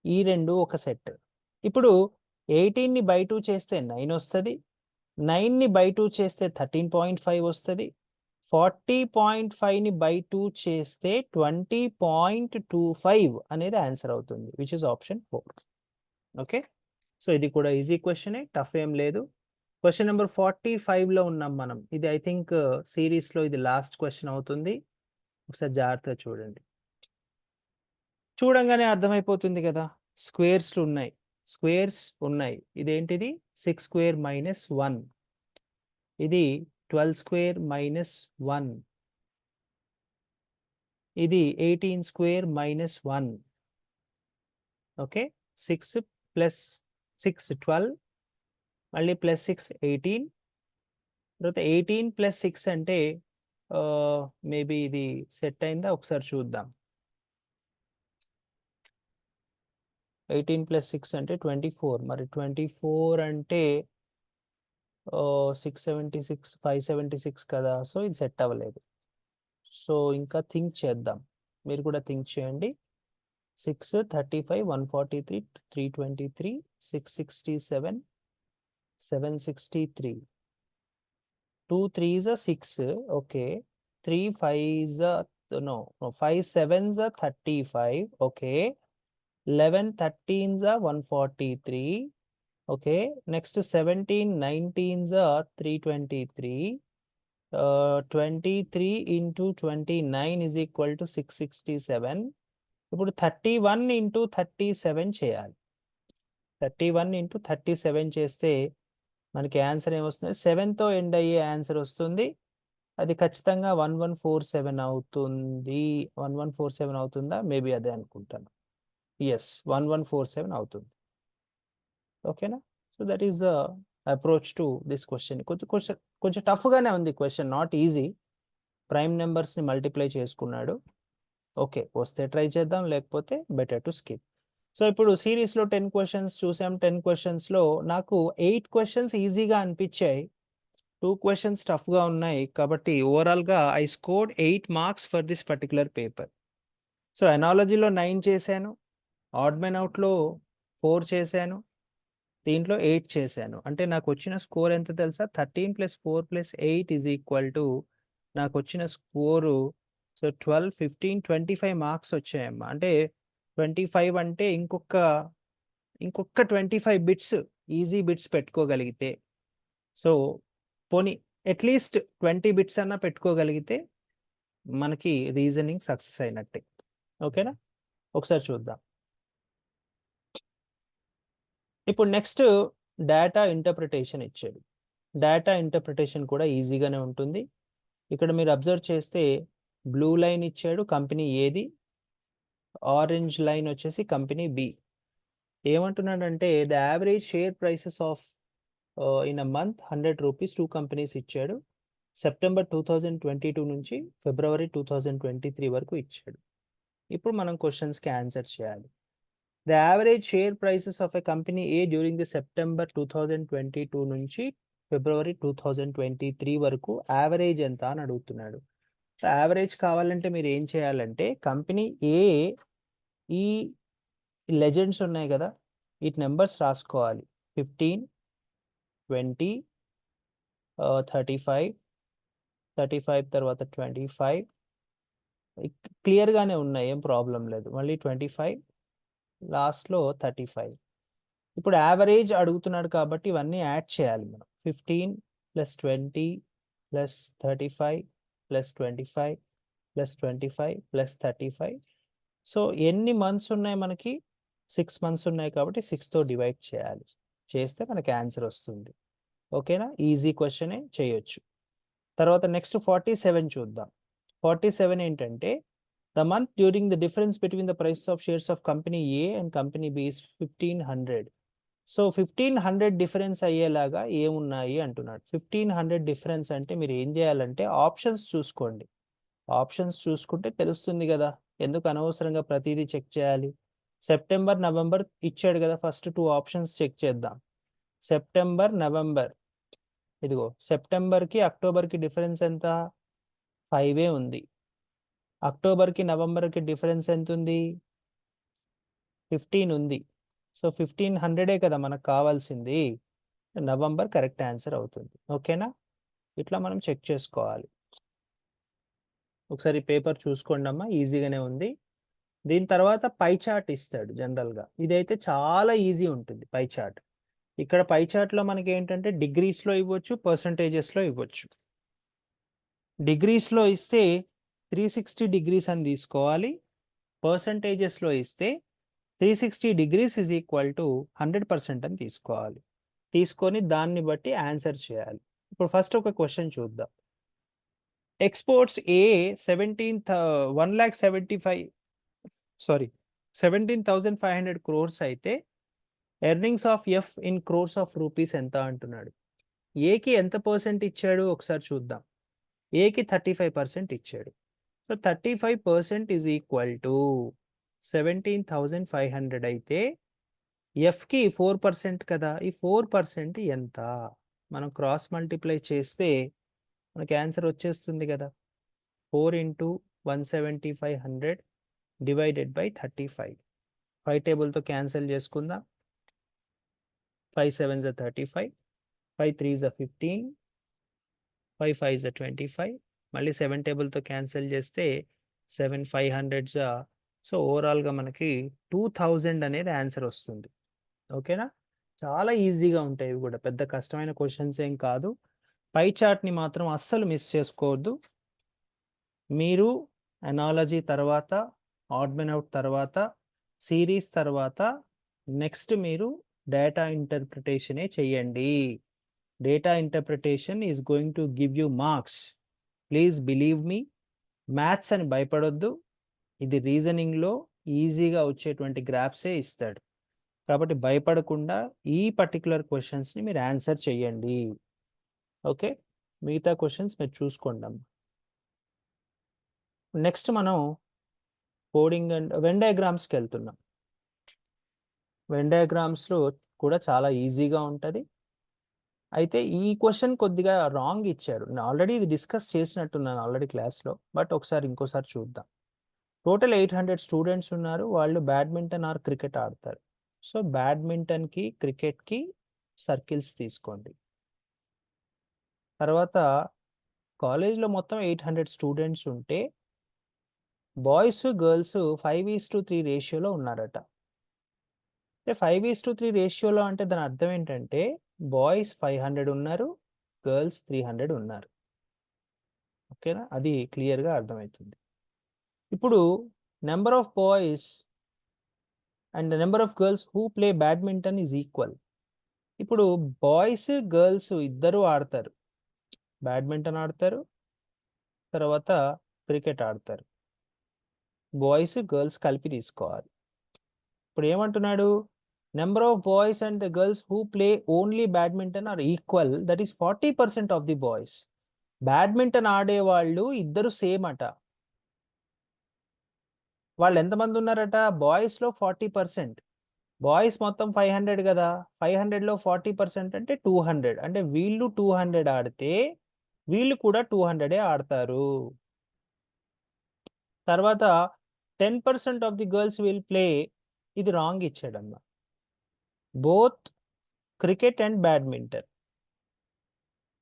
ఈ రెండు ఒక సెట్. ఇప్పుడు 18ని బై 2 చేస్తే 9 వస్తుంది. 9ని బై 2 చేస్తే 13.5 వస్తుంది. 40.5ని బై 2 చేస్తే 20.25 అనేది ఆన్సర్ అవుతుంది, which is option 4. Okay, so ఇది కూడా ఈజీ క్వశ్చనే, టఫ్ ఏం లేదు. క్వశ్చన్ నెంబర్ 45లో ఉన్నాం మనం. ఇది ఐ థింక్ సిరీస్లో ఇది లాస్ట్ క్వశ్చన్ అవుతుంది. ఒకసారి జాగ్రత్తగా చూడండి. చూడంగానే అర్థమైపోతుంది కదా, స్క్వేర్స్ ఉన్నాయి. ఇదేంటిది 6 స్క్వేర్ మైనస్ 1, ఇది 12 స్క్వేర్ మైనస్ 1, ఇది 18 స్క్వేర్ మైనస్ 1. ఓకే, 6 ప్లస్ 6 12, మళ్ళీ ప్లస్ 6 18, తర్వాత 18 ప్లస్ 6 అంటే మేబీ ఇది సెట్ అయిందా ఒకసారి చూద్దాం. 18 ప్లస్ 6 అంటే 24. మరి 24 అంటే 676 576 కదా, సో ఇది సెట్ అవ్వలేదు. సో ఇంకా థింక్ చేద్దాం, మీరు కూడా థింక్ చేయండి. 6 35 143 323 667 763. 2 3s are 6. Okay, 3 5s are 5 7s are 35. Okay, 11 13s are 143. Okay, next 17 19s are 323. 23 into 29 is equal to 667. ఇప్పుడు 31 into 37 చేయాలి. 31 into 37 చేస్తే మనకి ఆన్సర్ ఏమొస్తుంది, 7తో ఎండ్ అయ్యే ఆన్సర్ వస్తుంది. అది ఖచ్చితంగా 1147 అవుతుంది. 1147 అవుతుందా, మేబీ అదే అనుకుంటాను. ఎస్, 1147 అవుతుంది. ఓకేనా, so that is the approach to this question. కొంచెం టఫ్గానే ఉంది క్వశ్చన్, నాట్ ఈజీ. ప్రైమ్ నెంబర్స్ని మల్టిప్లై చేసుకున్నాడు. ఓకే, వస్తే ట్రై చేద్దాం, లేకపోతే బెటర్ టు స్కిప్. సో ఇప్పుడు సిరీస్లో 10 క్వశ్చన్స్ చూసాం. 10 క్వశ్చన్స్లో నాకు 8 క్వశ్చన్స్ ఈజీగా అనిపించాయి, 2 క్వశ్చన్స్ టఫ్గా ఉన్నాయి. కాబట్టి ఓవరాల్గా I scored 8 marks for this particular paper. So ఎనాలజీలో 9 చేశాను, ఆడ్ మెన్ అవుట్లో 4 చేశాను, దీంట్లో 8 చేశాను. అంటే నాకు వచ్చిన స్కోర్ ఎంత తెలుసా, 13 + 4 + 8 ఈజ్ ఈక్వల్ టు నాకు వచ్చిన స్కోరు సో 12 15 25 మార్క్స్ వచ్చాయమ్మా. అంటే 25 అంటే ఇంకొక 25 బిట్స్, ఈజీ బిట్స్ పెట్టుకోగలిగితే, సో పోనీ అట్లీస్ట్ 20 బిట్స్ అన్నా పెట్టుకోగలిగితే మనకి రీజనింగ్ సక్సెస్ అయినట్టే. ఓకేనా? ఒకసారి చూద్దాం. ఇప్పుడు నెక్స్ట్ డేటా ఇంటర్ప్రిటేషన్ ఇచ్చాడు. డేటా ఇంటర్ప్రిటేషన్ కూడా ఈజీగానే ఉంటుంది. ఇక్కడ మీరు అబ్జర్వ్ చేస్తే బ్లూ లైన్ ఇచ్చాడు కంపెనీ ఏది, ఆరెంజ్ లైన్ వచ్చేసి కంపెనీ బి. ఏమంటున్నాడంటే the average share prices of in a month 100 rupees 2 companies ఇచ్చాడు. సెప్టెంబర్ 2022 నుంచి ఫిబ్రవరి 2023 వరకు ఇచ్చాడు. ఇప్పుడు మనం క్వశ్చన్స్కి ఆన్సర్ చేయాలి. The average share prices of a company A during the September 2022 నుంచి ఫిబ్రవరి 2023 వరకు యావరేజ్ ఎంత అని అడుగుతున్నాడు. యావరేజ్ కావాలంటే మీరు ఏం చేయాలంటే కంపెనీ ఏ ఈ లెజెండ్స్ ఉన్నాయి కదా, వీటి నెంబర్స్ రాసుకోవాలి. 15, 20, 35, 35 తర్వాత 25 క్లియర్గానే ఉన్నాయి, ఏం ప్రాబ్లం లేదు. మళ్ళీ 25 లాస్ట్లో 35. ఇప్పుడు యావరేజ్ అడుగుతున్నాడు కాబట్టి ఇవన్నీ యాడ్ చేయాలి మనం. 15 + 20 + 35 + 25 + 25 + 35. సో ఎన్ని మంత్స్ ఉన్నాయి మనకి? 6 మంత్స్ ఉన్నాయి కాబట్టి 6తో డివైడ్ చేయాలి. చేస్తే మనకి ఆన్సర్ వస్తుంది. ఓకేనా? ఈజీ క్వశ్చనే, చేయొచ్చు. తర్వాత నెక్స్ట్ 47 చూద్దాం. 47 ఏంటంటే the month during the difference between the price of shares of company A and company B is 1500. So 1500 difference అయ్యేలాగా ఏమున్నాయి అంటున్నాడు. 1500 డిఫరెన్స్ అంటే మీరు ఏం చేయాలంటే ఆప్షన్స్ చూసుకోండి. ఆప్షన్స్ చూసుకుంటే తెలుస్తుంది కదా, ఎందుకు అనవసరంగా ప్రతిదీ చెక్ చేయాలి. సెప్టెంబర్, నవంబర్ ఇచ్చాడు కదా, ఫస్ట్ 2 ఆప్షన్స్ చెక్ చేద్దాం. September, November. ఇదిగో సెప్టెంబర్కి అక్టోబర్కి డిఫరెన్స్ ఎంత? 5 ఉంది. అక్టోబర్కి నవంబర్కి డిఫరెన్స్ ఎంత ఉంది? 15 ఉంది. సో 1500 కదా మనకు కావాల్సింది. నవంబర్ కరెక్ట్ ఆన్సర్ అవుతుంది. ఓకేనా? ఇట్లా మనం చెక్ చేసుకోవాలి. ఒకసారి పేపర్ చూసుకోండి అమ్మా, ఈజీగానే ఉంది. దీని తర్వాత పై చార్ట్ ఇస్తాడు జనరల్గా. ఇదైతే చాలా ఈజీ ఉంటుంది పై చార్ట్. ఇక్కడ పై చార్ట్లో మనకి ఏంటంటే డిగ్రీస్లో ఇవ్వచ్చు, పర్సంటేజెస్లో ఇవ్వచ్చు. డిగ్రీస్లో ఇస్తే 360 డిగ్రీస్ అని తీసుకోవాలి. పర్సంటేజెస్లో ఇస్తే 360 డిగ్రీస్ ఈజ్ ఈక్వల్ టు 100% అని తీసుకోవాలి. తీసుకొని దాన్ని బట్టి ఆన్సర్ చేయాలి. ఇప్పుడు ఫస్ట్ ఒక క్వశ్చన్ చూద్దాం. ఎక్స్పోర్ట్స్ ఏ 17,500 crores అయితే earnings of F in crores of rupees ఎంత అంటున్నాడు. ఏకి ఎంత పర్సెంట్ ఇచ్చాడు ఒకసారి చూద్దాం. ఏకి 35% ఇచ్చాడు. సో 35% ఈజ్ ఈక్వల్ టు 17,500 అయితే ఎఫ్కి 4% కదా, ఈ 4% ఎంత? మనం క్రాస్ మల్టిప్లై చేస్తే మనకి ఆన్సర్ వచ్చేస్తుంది కదా. 4 × 17500 డివైడెడ్ బై 35. 5 టేబుల్తో క్యాన్సిల్ చేసుకుందాం. 5 7s are 35, 5 3s are 15, 5 5s are 25. మళ్ళీ 7 టేబుల్తో క్యాన్సిల్ చేస్తే 7 500s. సో ఓవరాల్గా మనకి 2000 అనేది ఆన్సర్ వస్తుంది. ఓకేనా? చాలా ఈజీగా ఉంటాయి ఇవి కూడా, పెద్ద కష్టమైన క్వశ్చన్స్ ఏం కాదు. పై చార్ట్ని మాత్రం అస్సలు మిస్ చేసుకోవద్దు. మీరు అనాలజీ తర్వాత, ఆడ్ మెన్ అవుట్ తర్వాత, సిరీస్ తర్వాత నెక్స్ట్ మీరు డేటా ఇంటర్ప్రిటేషనే చెయ్యండి. Data interpretation is going to give you marks. Please believe me. Maths అని భయపడొద్దు. ఇది రీజనింగ్లో ఈజీగా వచ్చేటువంటి గ్రాఫ్సే ఇస్తాడు. కాబట్టి భయపడకుండా ఈ పర్టికులర్ క్వశ్చన్స్ని మీరు ఆన్సర్ చెయ్యండి. ఓకే, మిగతా క్వశ్చన్స్ మీరు చూసుకోండి. నెక్స్ట్ మనం కోడింగ్ అండ్ వెన్ డయాగ్రామ్స్కి వెళ్తున్నాం. వెన్ డయాగ్రామ్స్లో కూడా చాలా ఈజీగా ఉంటుంది. అయితే ఈ క్వశ్చన్ కొద్దిగా రాంగ్ ఇచ్చారు. నేను ఆల్రెడీ ఇది డిస్కస్ చేసినట్టున్నాను ఆల్రెడీ క్లాస్లో, బట్ ఒకసారి ఇంకోసారి చూద్దాం. టోటల్ 800 స్టూడెంట్స్ ఉన్నారు. వాళ్ళు బ్యాడ్మింటన్ ఆర్ క్రికెట్ ఆడతారు. సో బ్యాడ్మింటన్కి, క్రికెట్కి సర్కిల్స్ తీసుకోండి. తర్వాత కాలేజ్లో మొత్తం 800 స్టూడెంట్స్ ఉంటే బాయ్స్, గర్ల్స్ 5:3 రేషియోలో ఉన్నారట. అంటే 5:3 రేషియోలో అంటే దాని అర్థం ఏంటంటే బాయ్స్ 500 ఉన్నారు, గర్ల్స్ 300 ఉన్నారు. ఓకేనా, అది క్లియర్గా అర్థమవుతుంది. ఇప్పుడు number of boys and number of girls who play badminton is equal. ఇప్పుడు బాయ్స్ గర్ల్స్ ఇద్దరు ఆడతారు, బ్యాడ్మింటన్ ఆడతారు, తర్వాత క్రికెట్ ఆడతారు. బాయ్స్ గర్ల్స్ కలిపి తీసుకోవాలి. ఇప్పుడు ఏమంటున్నాడు, number of boys and the girls who play only badminton are equal, that is 40% of the boys. Badminton ఆడేవాళ్ళు ఇద్దరు సేమ్ అట. వాళ్ళు ఎంతమంది ఉన్నారట, బాయ్స్లో 40%. బాయ్స్ మొత్తం 500 కదా, 500లో 40% అంటే 200. అంటే వీళ్ళు 200 ఆడితే వీళ్ళు కూడా 200 ఆడతారు. తర్వాత 10% of the girls will play, ఇది రాంగ్ ఇచ్చాడమ్మా, బోత్ క్రికెట్ అండ్ బ్యాడ్మింటన్.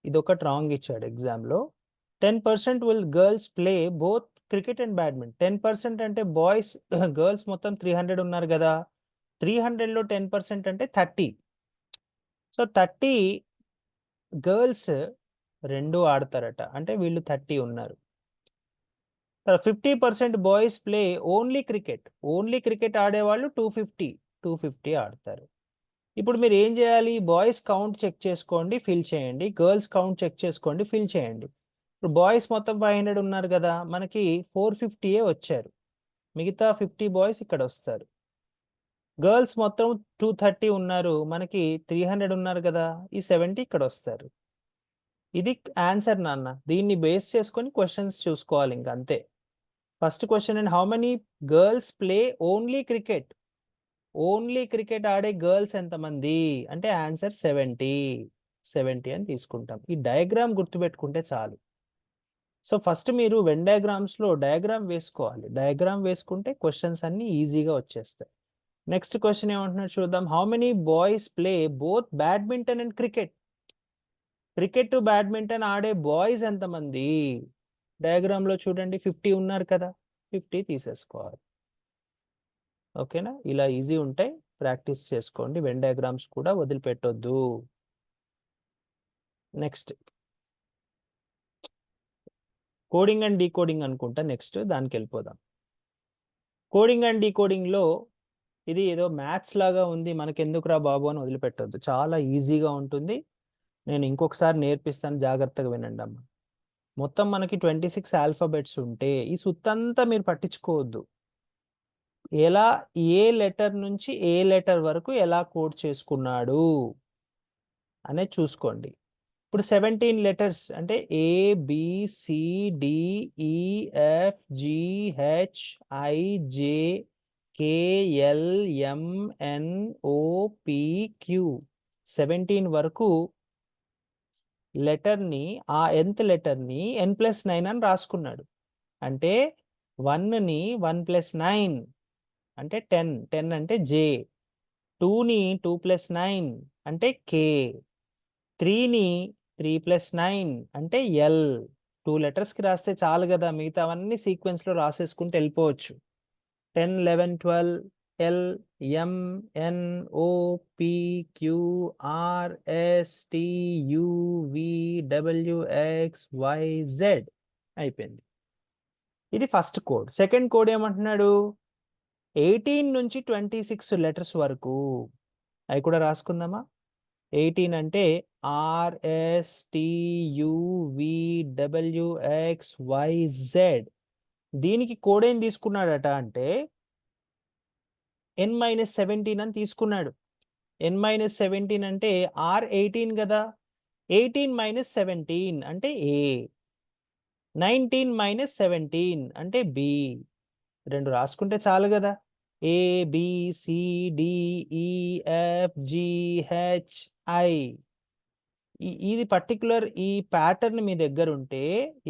ఇది ఒకటి రాంగ్ ఇచ్చాడు ఎగ్జామ్లో. 10% will girls play both cricket and badminton. 10% అంటే బాయ్స్ గర్ల్స్ మొత్తం 300 ఉన్నారు కదా, 300లో 10% అంటే 30. సో 30 గర్ల్స్ రెండు ఆడతారట, అంటే వీళ్ళు 30 ఉన్నారు. 50% boys play only cricket. Only cricket ఆడేవాళ్ళు 250 ఆడతారు. ఇప్పుడు మీరు ఏం చేయాలి, బాయ్స్ కౌంట్ చెక్ చేసుకోండి, ఫిల్ చేయండి, గర్ల్స్ కౌంట్ చెక్ చేసుకోండి, ఫిల్ చేయండి. ఇప్పుడు బాయ్స్ మొత్తం 500 ఉన్నారు కదా, మనకి 450 వచ్చారు, మిగతా 50 బాయ్స్ ఇక్కడ వస్తారు. గర్ల్స్ మొత్తం 230 ఉన్నారు, మనకి 300 ఉన్నారు కదా, ఈ 70 ఇక్కడ వస్తారు. ఇది ఆన్సర్ నాన్న. దీన్ని బేస్ చేసుకొని క్వశ్చన్స్ చూసుకోవాలి, ఇంక అంతే. First question, and how many girls play only cricket. Only cricket ఆడే గర్ల్స్ ఎంతమంది అంటే ఆన్సర్ 70 అని తీసుకుంటాం. ఈ డయాగ్రామ్ గుర్తుపెట్టుకుంటే చాలు. సో ఫస్ట్ మీరు వెన్ డయాగ్రామ్స్లో డయాగ్రామ్ వేసుకోవాలి. డయాగ్రామ్ వేసుకుంటే క్వశ్చన్స్ అన్ని ఈజీగా వచ్చేస్తాయి. నెక్స్ట్ క్వశ్చన్ ఏమంటున్నాడు చూద్దాం. How many boys play both badminton and cricket. Cricket badminton ఆడే బాయ్స్ ఎంతమంది, డయాగ్రామ్లో చూడండి 50 ఉన్నారు కదా, 50 తీసేసుకోవాలి. ఓకేనా, ఇలా ఈజీ ఉంటాయి, ప్రాక్టీస్ చేసుకోండి. వెన్ డయాగ్రామ్స్ కూడా వదిలిపెట్టొద్దు. నెక్స్ట్ కోడింగ్ అండ్ డీకోడింగ్ అనుకుంటా, నెక్స్ట్ దానికి వెళ్ళిపోదాం. కోడింగ్ అండ్ డీకోడింగ్లో ఇది ఏదో మ్యాథ్స్ లాగా ఉంది, మనకెందుకురా బాబు అని వదిలిపెట్టొద్దు, చాలా ఈజీగా ఉంటుంది. నేను ఇంకొకసారి నేర్పిస్తాను, జాగ్రత్తగా వినండి అమ్మ. మొత్తం మనకి 26 ఆల్ఫాబెట్స్ ఉంటే ఈ సుత్తంతా మీరు పట్టించుకోవద్దు. ఎలా ఏ లెటర్ నుంచి ఏ లెటర్ వరకు ఎలా కోడ్ చేసుకున్నాడు అనేది చూసుకోండి. ఇప్పుడు 17 లెటర్స్ అంటే ABCDEFGHIJKLMNOPQ 17 వరకు లెటర్ని, ఆ nth లెటర్ని n+9 అని రాసుకున్నాడు. అంటే 1ని 1+9 అంటే 10, 10 అంటే J, 2ని 2+9 అంటే K, 3ని 3+9 అంటే L. 2 లెటర్స్కి రాస్తే చాలు కదా, మిగతావన్నీ సీక్వెన్స్లో రాసేసుకుంటూ వెళ్ళిపోవచ్చు. 10, 11, 12 L M N O P Q R S T U V W X Y Z అయిపోయింది. ఇది ఫస్ట్ కోడ్. సెకండ్ కోడ్ ఏమంటున్నాడు, 18 నుంచి 26 లెటర్స్ వరకు, అవి కూడా రాసుకుందామా. 18 అంటే RSTUVWXYZ. దీనికి కోడ్ ఏం తీసుకున్నాడట అంటే n-17 అని తీసుకున్నాడు. n-17 అంటే R18 కదా, 18 - 17 అంటే A, 19 - 17 అంటే B. రెండు రాసుకుంటే చాలు కదా, ABCDEFGHI. ఇది పర్టికులర్ ఈ ప్యాటర్న్ మీ దగ్గర ఉంటే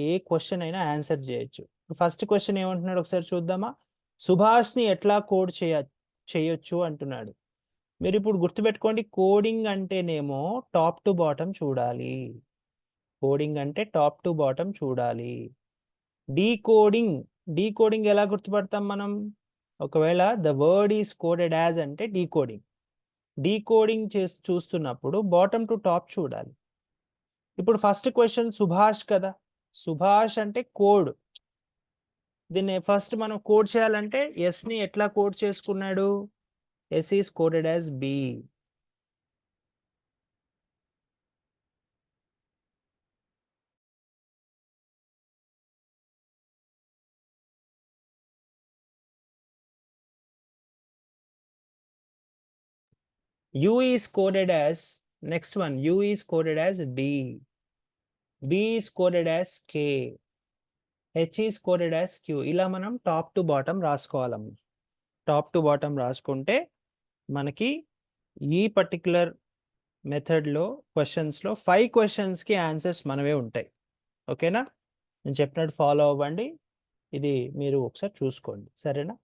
ఏ క్వశ్చన్ అయినా ఆన్సర్ చేయొచ్చు. ఫస్ట్ క్వశ్చన్ ఏమంటున్నాడు ఒకసారి చూద్దామా. సుభాష్ని ఎట్లా కోడ్ చేయొచ్చు అంటున్నాడు. మీరు ఇప్పుడు గుర్తుపెట్టుకోండి, కోడింగ్ అంటేనేమో టాప్ టు బాటమ్ చూడాలి. కోడింగ్ అంటే టాప్ టు బాటమ్ చూడాలి. డీకోడింగ్ ఎలా గుర్తుపడతాం మనం, ఒకవేళ the word is coded as అంటే డీకోడింగ్ చూస్తున్నప్పుడు బాటమ్ టు టాప్ చూడాలి. ఇప్పుడు ఫస్ట్ క్వశ్చన్ సుభాష్ కదా, సుభాష్ అంటే కోడ్. దీన్ని ఫస్ట్ మనం కోడ్ చేయాలంటే ఎస్ని ఎట్లా కోడ్ చేసుకున్నాడు? S is coded as B. U is coded as, next one, U is coded as D. B is coded as K. H is coded as Q. ఇలా మనం top to bottom రాసుకోవాలమ్మ. Top to bottom రాసుకుంటే మనకి ఈ particular మెథడ్లో క్వశ్చన్స్లో 5 క్వశ్చన్స్కి answers మనవే ఉంటాయి. ఓకేనా? నేను చెప్పినట్టు ఫాలో అవ్వండి. ఇది మీరు ఒకసారి చూసుకోండి, సరేనా?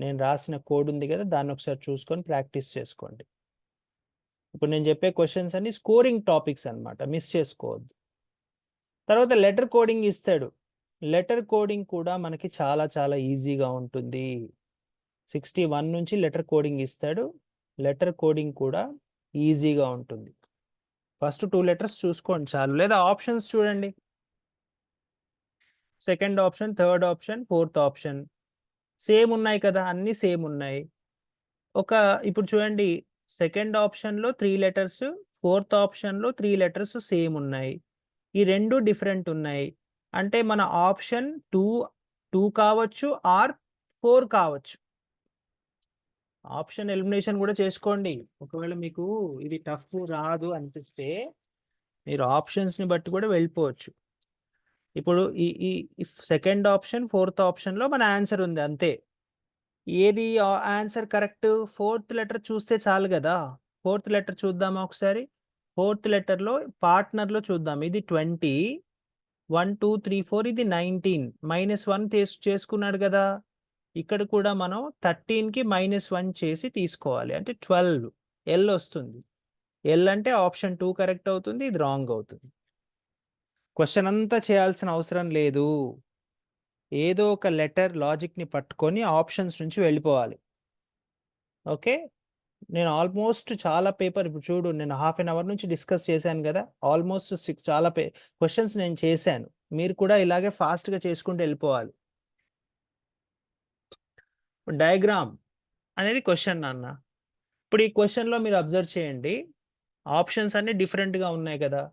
నేను రాసిన కోడ్ ఉంది కదా, దాన్ని ఒకసారి చూసుకొని ప్రాక్టీస్ చేసుకోండి. ఇప్పుడు నేను చెప్పే క్వశ్చన్స్ అన్ని స్కోరింగ్ టాపిక్స్ అన్నమాట, మిస్ చేసుకోవద్దు. తర్వాత లెటర్ కోడింగ్ ఇస్తాడు. లెటర్ కోడింగ్ కూడా మనకి చాలా చాలా ఈజీగా ఉంటుంది. 61 నుంచి లెటర్ కోడింగ్ ఇస్తాడు. లెటర్ కోడింగ్ కూడా ఈజీగా ఉంటుంది. ఫస్ట్ 2 లెటర్స్ చూసుకోండి చాలు, లేదా ఆప్షన్స్ చూడండి. Second option, third option, fourth option same ఉన్నాయి కదా, అన్ని సేమ్ ఉన్నాయి. ఇప్పుడు చూడండి, సెకండ్ ఆప్షన్లో 3 లెటర్స్, ఫోర్త్ ఆప్షన్లో 3 లెటర్స్ సేమ్ ఉన్నాయి. ఈ రెండు డిఫరెంట్ ఉన్నాయి. అంటే మన ఆప్షన్ 2 కావచ్చు ఆర్ 4 కావచ్చు. ఆప్షన్ ఎలిమినేషన్ కూడా చేసుకోండి. ఒకవేళ మీకు ఇది టఫ్ రాదు అనిపిస్తే మీరు ఆప్షన్స్ని బట్టి కూడా వెళ్ళిపోవచ్చు. ఇప్పుడు ఈ సెకండ్ ఆప్షన్, ఫోర్త్ ఆప్షన్లో మన ఆన్సర్ ఉంది అంతే. ఏది ఆన్సర్ కరెక్ట్? ఫోర్త్ లెటర్ చూస్తే చాలు కదా. ఫోర్త్ లెటర్ చూద్దామా ఒకసారి? ఫోర్త్ లెటర్లో పార్ట్నర్లో చూద్దాం. ఇది 20, 1 2 3 4, ఇది 19, -1 చేసుకున్నాడు కదా. ఇక్కడ కూడా మనం 13కి -1 చేసి తీసుకోవాలి, అంటే 12. ఎల్ వస్తుంది. ఎల్ అంటే ఆప్షన్ 2 కరెక్ట్ అవుతుంది, ఇది రాంగ్ అవుతుంది. క్వశ్చన్ అంతా చేయాల్సిన అవసరం లేదు. ఏదో ఒక లెటర్ లాజిక్ని పట్టుకొని ఆప్షన్స్ నుంచి వెళ్ళిపోవాలి. ఓకే, నేను ఆల్మోస్ట్ చాలా పేపర్, ఇప్పుడు చూడు, నేను హాఫ్ అన్ అవర్ నుంచి డిస్కస్ చేశాను కదా, ఆల్మోస్ట్ 6 చాలా క్వశ్చన్స్ నేను చేశాను. మీరు కూడా ఇలాగే ఫాస్ట్గా చేసుకుంటూ వెళ్ళిపోవాలి. డయాగ్రామ్ అనేది క్వశ్చన్ నాన్న. ఇప్పుడు ఈ క్వశ్చన్లో మీరు అబ్జర్వ్ చేయండి, ఆప్షన్స్ అన్ని డిఫరెంట్గా ఉన్నాయి కదా.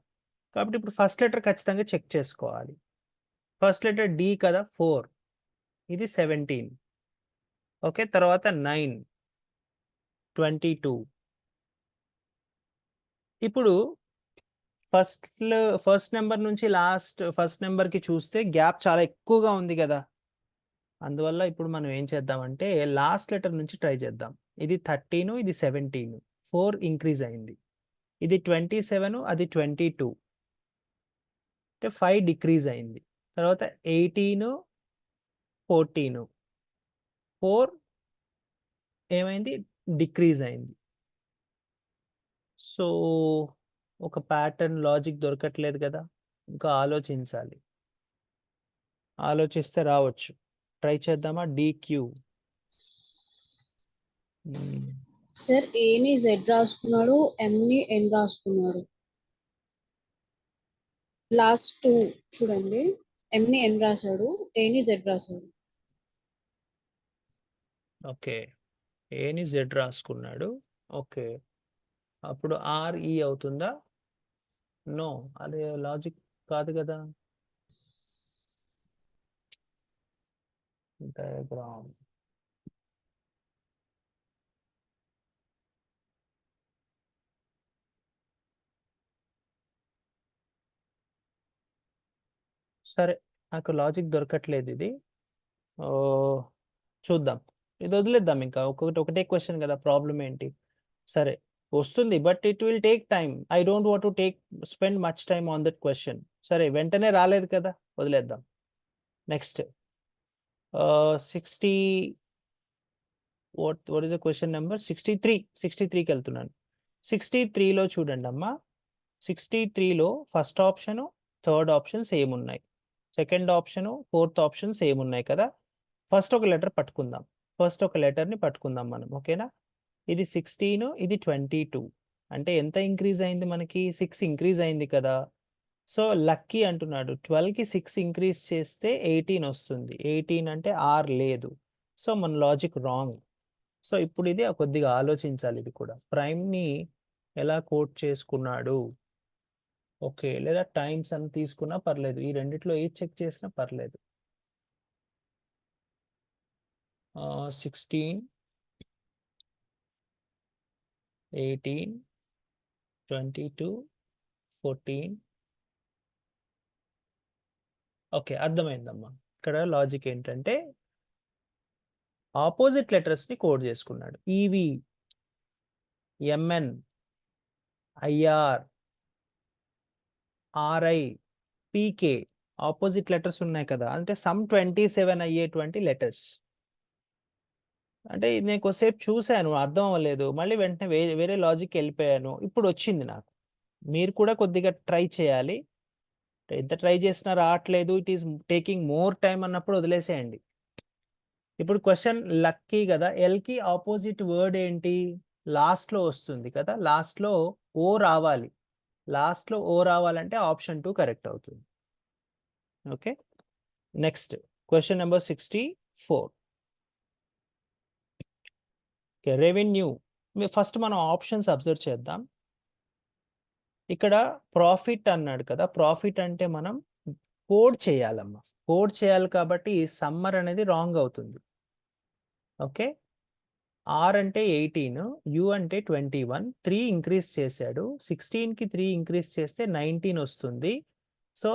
కాబట్టి ఇప్పుడు ఫస్ట్ లెటర్ ఖచ్చితంగా చెక్ చేసుకోవాలి. ఫస్ట్ లెటర్ డి కదా, 4, ఇది 17. ఓకే, తర్వాత 9, 22. ఇప్పుడు ఫస్ట్ నెంబర్ నుంచి ఫస్ట్ నెంబర్కి చూస్తే గ్యాప్ చాలా ఎక్కువగా ఉంది కదా. అందువల్ల ఇప్పుడు మనం ఏం చేద్దామంటే లాస్ట్ లెటర్ నుంచి ట్రై చేద్దాం. ఇది 13, ఇది 17, 4 ఇంక్రీజ్ అయింది. ఇది 27, అది 22, అంటే 5 డిక్రీజ్ అయింది. తర్వాత 18, 14, 4 ఏమైంది? డిక్రీజ్ అయింది. సో ఒక ప్యాటర్న్ లాజిక్ దొరకట్లేదు కదా, ఇంకా ఆలోచించాలి. ఆలోచిస్తే రావచ్చు. ట్రై చేద్దామా? డిక్యూ. సార్ ఏని జెడ్ రాసుకున్నాడు, ఎంని ఎన్ రాసుకున్నాడు. లాస్ట్ 2 చూడండి, ఎంని ఎన్ రాశాడు, ఏని జెడ్ రాశాడు. ఓకే, ఏని జెడ్ రాసుకున్నాడు. ఓకే, అప్పుడు ఆర్ఈ అవుతుందా? నో, అదే లాజిక్ కాదు కదా. డయాగ్రామ్ సరే, నాకు లాజిక్ దొరకట్లేదు ఇది. చూద్దాం, ఇది వదిలేద్దాం. ఇంకా ఒకటే క్వశ్చన్ కదా, ప్రాబ్లం ఏంటి? సరే వస్తుంది, but it will take time. I don't want to spend much time on that question. సరే, వెంటనే రాలేదు కదా, వదిలేద్దాం. Next 60, what is the question number? 63కి వెళ్తున్నాను. 63లో చూడండి అమ్మా, 63లో first option, third option same ఉన్నాయి. Second option, fourth option same ఉన్నాయి కదా. ఫస్ట్ ఒక లెటర్ పట్టుకుందాం. ఫస్ట్ ఒక లెటర్ని పట్టుకుందాం మనం, ఓకేనా? ఇది 16, ఇది 22, అంటే ఎంత ఇంక్రీజ్ అయింది మనకి? 6 ఇంక్రీజ్ అయింది కదా. సో లక్కీ అంటున్నాడు 12కి 6 ఇంక్రీజ్ చేస్తే 18 వస్తుంది. 18 అంటే ఆర్ లేదు. సో మన లాజిక్ రాంగ్. సో ఇప్పుడు ఇది కొద్దిగా ఆలోచించాలి. ఇది కూడా ప్రైమ్ని ఎలా కోట్ చేసుకున్నాడు. ఓకే, లేదా టైమ్స్ అని తీసుకున్నా పర్లేదు. ఈ రెండిట్లో ఏది చెక్ చేసినా పర్లేదు. 16, 18, 22, 14. ఓకే, అర్థమైందమ్మా. ఇక్కడ లాజిక్ ఏంటంటే ఆపోజిట్ లెటర్స్ని కోడ్ చేసుకున్నాడు. ఈవి, ఎంఎన్, ఐఆర్, ఆర్ఐ, పీకే ఆపోజిట్ లెటర్స్ ఉన్నాయి కదా, అంటే సమ్ 27 అయ్యేటువంటి లెటర్స్. అంటే ఇది నేను కొద్దిసేపు చూశాను, అర్థం అవ్వలేదు, మళ్ళీ వెంటనే వేరే లాజిక్ వెళ్ళిపోయాను. ఇప్పుడు వచ్చింది నాకు. మీరు కూడా కొద్దిగా ట్రై చేయాలి. ఎంత ట్రై చేసినా రావట్లేదు, it is taking more time అన్నప్పుడు వదిలేసేయండి. ఇప్పుడు క్వశ్చన్ లక్కీ కదా, ఎల్కి ఆపోజిట్ వర్డ్ ఏంటి? లాస్ట్లో వస్తుంది కదా, లాస్ట్లో ఓ రావాలి. లాస్ట్లో ఓ రావాలంటే ఆప్షన్ 2 కరెక్ట్ అవుతుంది. Okay, next question number 64. Okay, revenue. First మనం ఆప్షన్స్ అబ్జర్వ్ చేద్దాం. ఇక్కడ ప్రాఫిట్ అన్నాడు కదా, ప్రాఫిట్ అంటే మనం కోడ్ చేయాలమ్మా. కోడ్ చేయాలి కాబట్టి సమ్మర్ అనేది రాంగ్ అవుతుంది. ఓకే, ఆర్ అంటే 18, యు అంటే 21, 3 ఇంక్రీజ్ చేశాడు. 16కి 3 ఇంక్రీజ్ చేస్తే 19 వస్తుంది. సో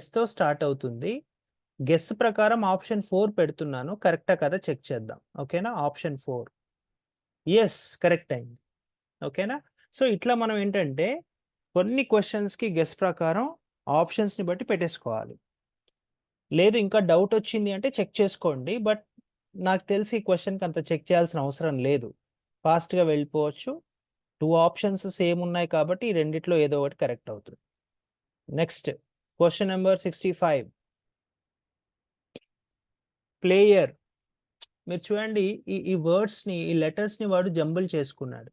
ఎస్తో స్టార్ట్ అవుతుంది. గెస్ ప్రకారం ఆప్షన్ 4 పెడుతున్నాను. కరెక్టా కదా చెక్ చేద్దాం. ఓకేనా, ఆప్షన్ 4 ఎస్ కరెక్ట్ అయింది. ఓకేనా, సో ఇట్లా మనం ఏంటంటే కొన్ని క్వశ్చన్స్కి గెస్ ప్రకారం ఆప్షన్స్ని బట్టి పెట్టేసుకోవాలి. లేదు ఇంకా డౌట్ వచ్చింది అంటే చెక్ చేసుకోండి. బట్ నాకు తెలిసి ఈ క్వశ్చన్కి అంత చెక్ చేయాల్సిన అవసరం లేదు. ఫాస్ట్గా వెళ్ళిపోవచ్చు. 2 ఆప్షన్స్ సేమ్ ఉన్నాయి కాబట్టి ఈ రెండిట్లో ఏదో ఒకటి కరెక్ట్ అవుతుంది. Next question number 65. ప్లేయర్. మీరు చూడండి, ఈ వర్డ్స్ని, ఈ లెటర్స్ని వాడు జంబుల్ చేసుకున్నాడు.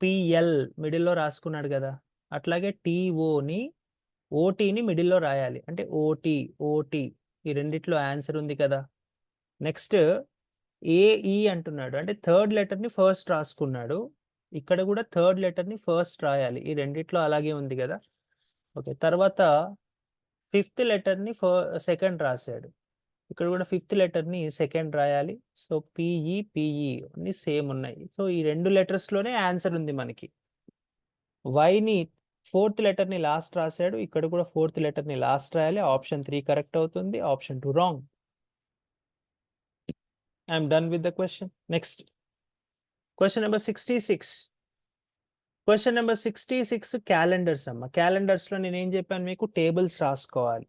పిఎల్ మిడిల్లో రాసుకున్నాడు కదా, అట్లాగే టీఓని ఓటీని మిడిల్లో రాయాలి. అంటే ఓటీ ఈ రెండిట్లో ఆన్సర్ ఉంది కదా. నెక్స్ట్ ఏఈ అంటున్నాడు, అంటే థర్డ్ లెటర్ని ఫస్ట్ రాసుకున్నాడు. ఇక్కడ కూడా థర్డ్ లెటర్ని ఫస్ట్ రాయాలి. ఈ రెండిట్లో అలాగే ఉంది కదా. ఓకే, తర్వాత ఫిఫ్త్ లెటర్ని సెకండ్ రాశాడు. ఇక్కడ కూడా ఫిఫ్త్ లెటర్ని సెకండ్ రాయాలి. సో పిఈ అన్ని సేమ్ ఉన్నాయి. సో ఈ రెండు లెటర్స్లోనే ఆన్సర్ ఉంది మనకి. వైని ఫోర్త్ లెటర్ని లాస్ట్ రాశాడు. ఇక్కడ కూడా ఫోర్త్ లెటర్ని లాస్ట్ రాయాలి. ఆప్షన్ 3 కరెక్ట్ అవుతుంది. Option 2 wrong. I'm done with the question. Next question number 66. Question number 66 calendars అమ్మ. క్యాలెండర్స్లో నేను ఏం చెప్పాను మీకు, టేబుల్స్ రాసుకోవాలి.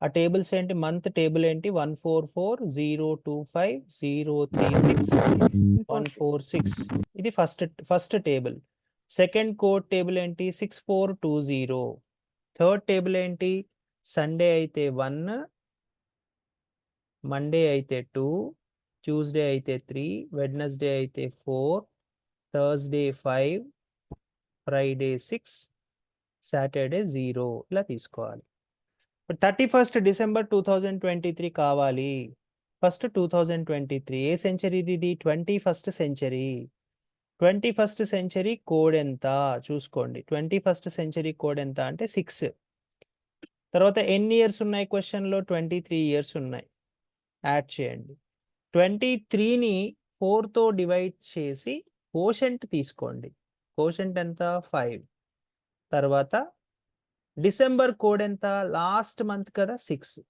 ఆ టేబుల్స్ ఏంటి? మంత్ టేబుల్ ఏంటి? 144,025,036, 146. ఇది first table. Second code table ఏంటి? 6420. థర్డ్ టేబుల్ ఏంటి? సండే అయితే 1, మండే అయితే 2, ట్యూస్డే అయితే 3, వెడ్నెస్డే అయితే 4, థర్స్డే 5, ఫ్రైడే 6, సాటర్డే 0. ఇలా తీసుకోవాలి. 31st December 2023 కావాలి. ఫస్ట్ 2023 ఏ సెంచరీది? ఇది 21st century. 21st century code ఎంత చూసుకోండి. 21st సెంచరీ కోడ్ ఎంత అంటే 6. తర్వాత ఎన్ని ఇయర్స్ ఉన్నాయి క్వశ్చన్లో? 23 ఇయర్స్ ఉన్నాయి. యాడ్ చేయండి. 23ని 4తో డివైడ్ చేసి కోషెంట్ తీసుకోండి. కోషెంట్ ఎంత? 5. తర్వాత డిసెంబర్ కోడ్ ఎంత? లాస్ట్ మంత్ కదా, 6.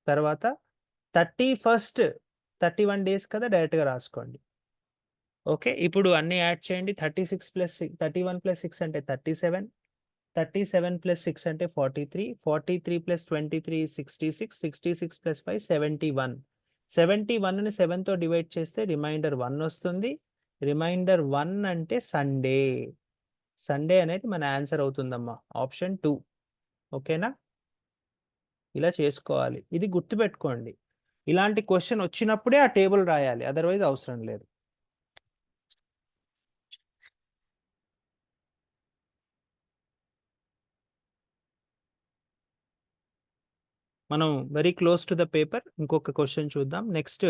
తర్వాత 31st 31 డేస్ కదా, డైరెక్ట్గా రాసుకోండి. ఓకే, ఇప్పుడు అన్ని యాడ్ చేయండి. 31 + 6 అంటే 37, 37 + 6 అంటే 43, 43 + 23 66, 66 + 5 71. 71ని 7తో డివైడ్ చేస్తే రిమైండర్ 1 వస్తుంది. రిమైండర్ 1 అంటే సండే. సండే అనేది మన ఆన్సర్ అవుతుందమ్మా, ఆప్షన్ 2. ఓకేనా, ఇలా చేసుకోవాలి. ఇది గుర్తుపెట్టుకోండి. ఇలాంటి క్వశ్చన్ వచ్చినప్పుడే ఆ టేబుల్ రాయాలి, అదర్వైజ్ అవసరం లేదు. మనం very close to the paper. ఇంకొక క్వశ్చన్ చూద్దాం. నెక్స్ట్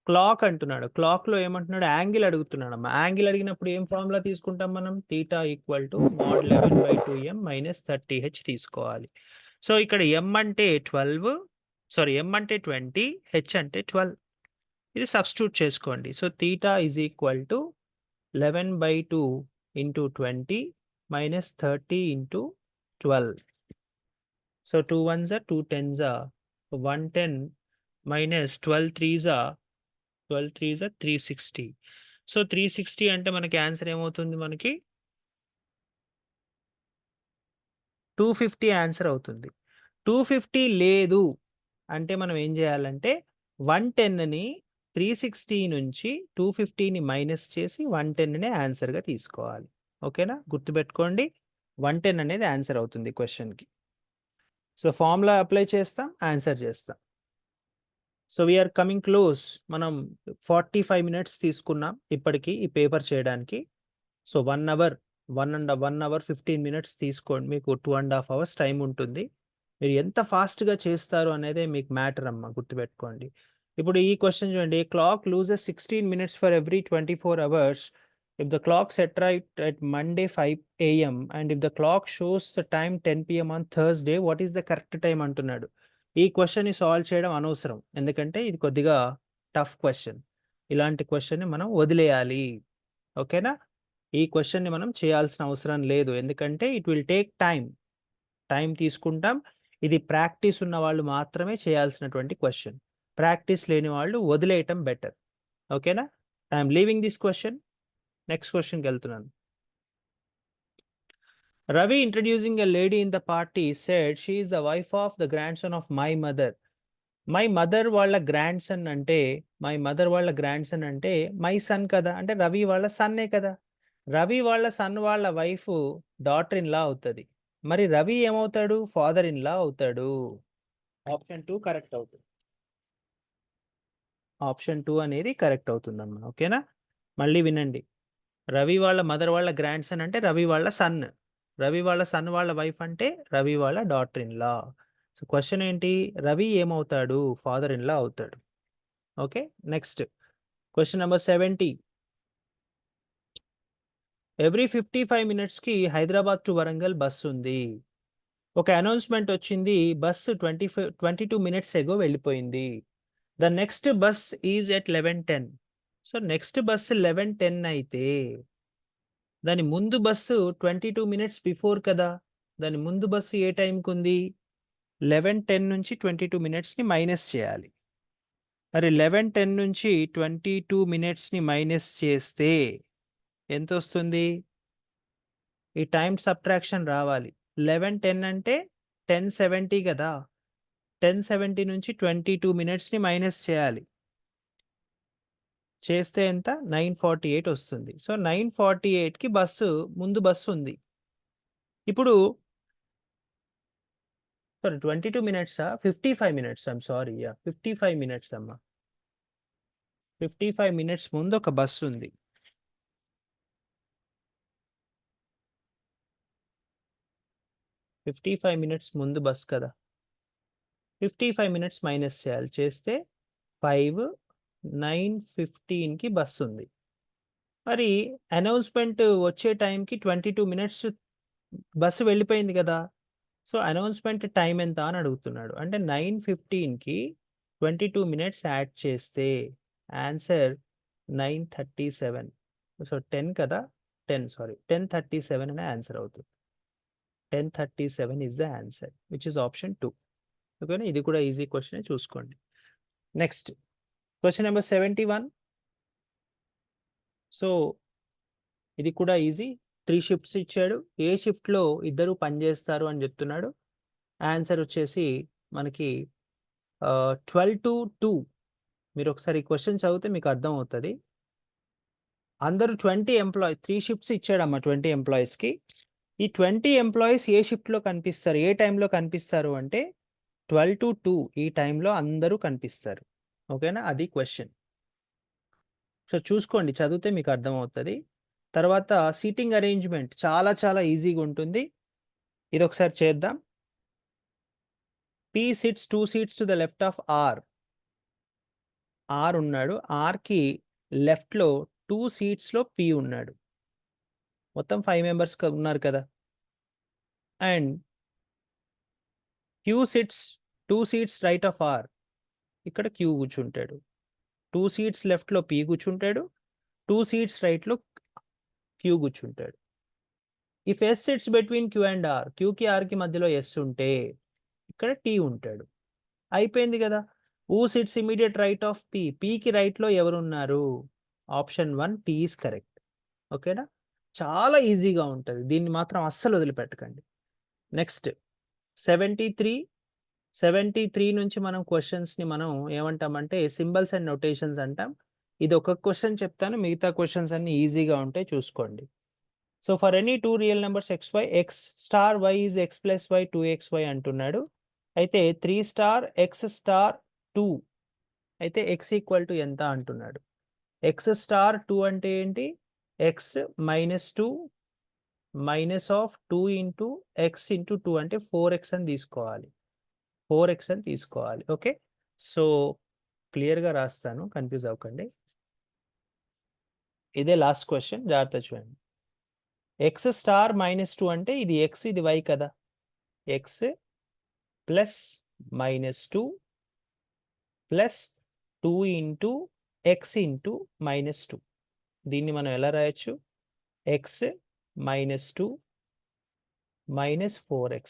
క్లాక్ అంటున్నాడు. క్లాక్‌లో ఏమంటున్నాడు? యాంగిల్ అడుగుతున్నాడమ్మా. యాంగిల్ అడిగినప్పుడు ఏం ఫార్ములా తీసుకుంటాం మనం? θ mod 11/2m - 30h తీసుకోవాలి. సో, ఇక్కడ m అంటే 12 సారీ m అంటే 20, h అంటే 12. ఇది సబ్స్టిట్యూట్ చేసుకోండి. So, θ = 11/2 × 20 - 30 × 12. So, 2 1s are 2 10s are 110 - 12 3s are 12 3s are 360. So, 360 అంటే మనకి ఆన్సర్ ఏమవుతుంది మనకి? 250 ఆన్సర్ అవుతుంది. 250 లేదు అంటే మనం ఏం చేయాలంటే 110ని 360 నుంచి 250ని మైనస్ చేసి 110ని ఆన్సర్‌గా తీసుకోవాలి. ఓకేనా? గుర్తుపెట్టుకోండి. 110 అనేది ఆన్సర్ అవుతుంది క్వెషన్‌కి. సో, ఫార్ములా అప్లై చేస్తాం, ఆన్సర్ చేస్తాం. So, we are coming close. మనం 45 మినిట్స్ తీసుకున్నాం ఇప్పటికి ఈ పేపర్ చేయడానికి. సో, 1 అవర్ 1 అవర్ 15 మినిట్స్ తీసుకోండి. మీకు 2½ అవర్స్ టైం ఉంటుంది. మీరు ఎంత ఫాస్ట్‌గా చేస్తారు అనేదే మీకు మ్యాటర్ అమ్మా, గుర్తుపెట్టుకోండి. ఇప్పుడు ఈ క్వెషన్ చూడండి. A clock loses 16 minutes for every 24 hours if the clock set right at Monday 5 AM and if the clock shows the time 10 PM on Thursday what is the correct time అంటున్నాడు. ఈ క్వెషన్‌ని solve చేయడం అనవసరం. ఎందుకంటే ఇది కొద్దిగా tough question. ఇలాంటి క్వెషన్‌ని మనం వదిలేయాలి. ఓకేనా? ఈ క్వెషన్‌ని మనం చేయాల్సిన అవసరం లేదు. ఎందుకంటే it will take time. Time తీసుకుంటాం. ఇది ప్రాక్టీస్ ఉన్న వాళ్ళు మాత్రమే చేయాల్సినటువంటి క్వెషన్. ప్రాక్టీస్ లేని వాళ్ళు వదిలేయటం బెటర్. ఓకేనా? I am leaving this question. Next క్వెషన్‌కి వెళ్తున్నాను. Ravi introducing a lady in the party said she is the wife of the grandson of my mother. My mother వాళ్ళ గ్రాండ్ సన్ అంటే my son కదా, అంటే రవి వాళ్ళ సన్నే కదా. రవి వాళ్ళ సన్ వాళ్ళ వైఫ్ డాటర్ ఇన్ లా అవుతుంది. మరి రవి ఏమవుతాడు? ఫాదర్ ఇన్ లా అవుతాడు. ఆప్షన్ 2 కరెక్ట్ అవుతుంది. ఆప్షన్ 2 అనేది కరెక్ట్ అవుతుందమ్మా. ఓకేనా? మళ్ళీ వినండి. రవి వాళ్ళ మదర్ వాళ్ళ గ్రాండ్ సన్ అంటే రవి వాళ్ళ సన్. రవి వాళ్ళ సన్ వాళ్ళ వైఫ్ అంటే రవి వాళ్ళ daughter in law. So, question ఏంటి? రవి ఏమవుతాడు? ఫాదర్ ఇన్ లా అవుతాడు. Okay, next question number 70. Every 55 మినిట్స్‌కి హైదరాబాద్ టు వరంగల్ బస్సు ఉంది. ఒక అనౌన్స్‌మెంట్ వచ్చింది. బస్సు 22 మినిట్స్ ఎగో వెళ్ళిపోయింది. The next bus is at 11:10. So, next bus 11:10 అయితే దాని ముందు బస్సు 22 మినిట్స్ బిఫోర్ కదా. దాని ముందు బస్సు ఏ టైంకి ఉంది? 11:10 నుంచి 22 మినిట్స్‌ని మైనస్ చేయాలి. మరి 11:10 నుంచి 22 మినిట్స్‌ని మైనస్ చేస్తే ఎంతొస్తుంది? ఈ టైమ్ సబ్ట్రాక్షన్ రావాలి. 11:10 అంటే 10:70 కదా. 10:70 నుంచి 22 మినిట్స్‌ని మైనస్ చేయాలి. చేస్తే ఎంత? 9:48 వస్తుంది. సో, 9:48కి ముందు బస్సు ఉంది. ఇప్పుడు 22 మినిట్సా? 55 మినిట్స్. I'm sorry. 55 మినిట్స్ అమ్మా. 55 మినిట్స్ ముందు ఒక బస్సు ఉంది. 55 మినిట్స్ ముందు బస్ కదా. 55 మినిట్స్ మైనస్ చేయాలి. చేస్తే 5 9:15కి బస్సు ఉంది. మరి అనౌన్స్‌మెంట్ వచ్చే టైంకి 22 మినిట్స్ బస్సు వెళ్ళిపోయింది కదా. సో, అనౌన్స్‌మెంట్ టైమ్ ఎంత అని అడుగుతున్నాడు. అంటే 9:15కి 22 మినిట్స్ యాడ్ చేస్తే ఆన్సర్ 9:37. సో, 10 కదా. 10:37 అనే ఆన్సర్ అవుతుంది. 10:37 is the answer which is option 2. ఓకేనా? ఇది కూడా ఈజీ క్వెషనే, చూసుకోండి. Next question number 71. సో, ఇది కూడా ఈజీ. 3 షిఫ్ట్స్ ఇచ్చాడు. ఏ షిఫ్ట్‌లో ఇద్దరు పనిచేస్తారు అని చెప్తున్నాడు. ఆన్సర్ వచ్చేసి మనకి 12-2. మీరు ఒకసారి ఈ క్వెషన్ చదివితే మీకు అర్థమవుతది. అందరూ 20 3 షిఫ్ట్స్ ఇచ్చాడమ్మా 20 ఎంప్లాయీస్‌కి. ఈ 20 ఎంప్లాయీస్ ఏ షిఫ్ట్‌లో కనిపిస్తారు? ఏ టైంలో కనిపిస్తారు అంటే 12-2 ఈ టైంలో అందరూ కనిపిస్తారు. ఓకేనా? అది క్వెషన్. సో, చూసుకోండి, చదివితే మీకు అర్థమవుతది. తర్వాత సీటింగ్ అరేంజ్‌మెంట్ చాలా చాలా ఈజీగా ఉంటుంది. ఇదొకసారి చేద్దాం. P sits 2 seats to the left of R. R ఉన్నాడు. Rకి లెఫ్ట్లో 2 సీట్స్లో P ఉన్నాడు. మొత్తం 5 మెంబర్స్ ఉన్నారు కదా. And Q sits 2 seats right of R. ఇక్కడ Q కూర్చుంటాడు. 2 సీట్స్ లెఫ్ట్లో P కూర్చుంటాడు. 2 సీట్స్ రైట్లో Q కూర్చుంటాడు. If S sits between Q and R, Qకి Rకి మధ్యలో S ఉంటే ఇక్కడ T ఉంటాడు. అయిపోయింది కదా. Who sits immediate right of P, Pకి రైట్లో ఎవరున్నారు? Option 1 T is correct. ఓకేనా, చాలా ఈజీగా ఉంటుంది. దీన్ని మాత్రం అస్సలు వదిలిపెట్టకండి. నెక్స్ట్ 73 నుంచి మనం క్వశ్చన్స్ని మనం ఏమంటామంటే సింబల్స్ అండ్ నోటేషన్స్ అంటాం. ఇది ఒక క్వశ్చన్ చెప్తాను, మిగతా క్వశ్చన్స్ అన్ని ఈజీగా ఉంటాయి, చూసుకోండి. So for any 2 real numbers xy, x star y is x plus y 2xy అంటున్నాడు. అయితే 3 స్టార్ x స్టార్ 2 అయితే x ఈక్వల్ టు ఎంత అంటున్నాడు. x స్టార్ 2 అంటే ఏంటి? x minus 2 minus of 2 into x into 2 అంటే 4x అని తీసుకోవాలి. 4x అని తీసుకోవాలి. ఓకే, సో క్లియర్గా రాస్తాను, కన్ఫ్యూజ్ అవ్వకండి. ఇదే లాస్ట్ క్వశ్చన్, జాగ్రత్త చూడండి. x స్టార్ మైనస్ 2 అంటే ఇది x, ఇది y కదా. x plus minus 2 plus 2 into x into minus 2. దీన్ని మనం ఎలా రాయొచ్చు? x minus 2 minus 4x.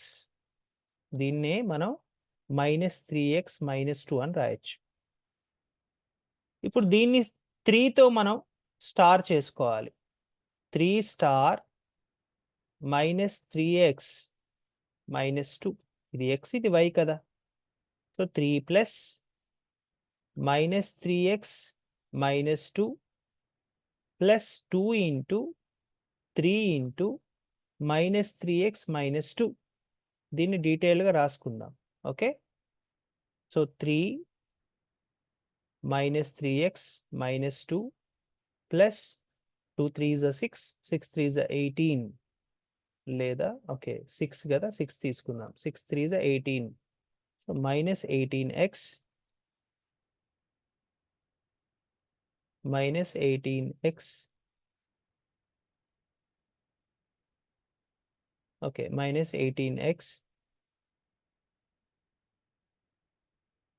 దీన్నే మనం మైనస్ 3x మైనస్ 2 అని రాయొచ్చు. ఇప్పుడు దీన్ని 3తో మనం స్టార్ చేసుకోవాలి. 3 స్టార్ మైనస్ 3x మైనస్ 2, ఇది x, ఇది y కదా. So 3 plus minus 3x minus 2 plus 2 into 3 into minus 3x minus 2. దీన్ని డీటెయిల్గా రాసుకుందాం. Okay, so 3 minus 3x minus 2 plus 2 3 6, 6 3 18, లేదా ఓకే 6 కదా, 6 తీసుకుందాం. 6 3 18, so minus 18x minus 18x, okay minus 18x,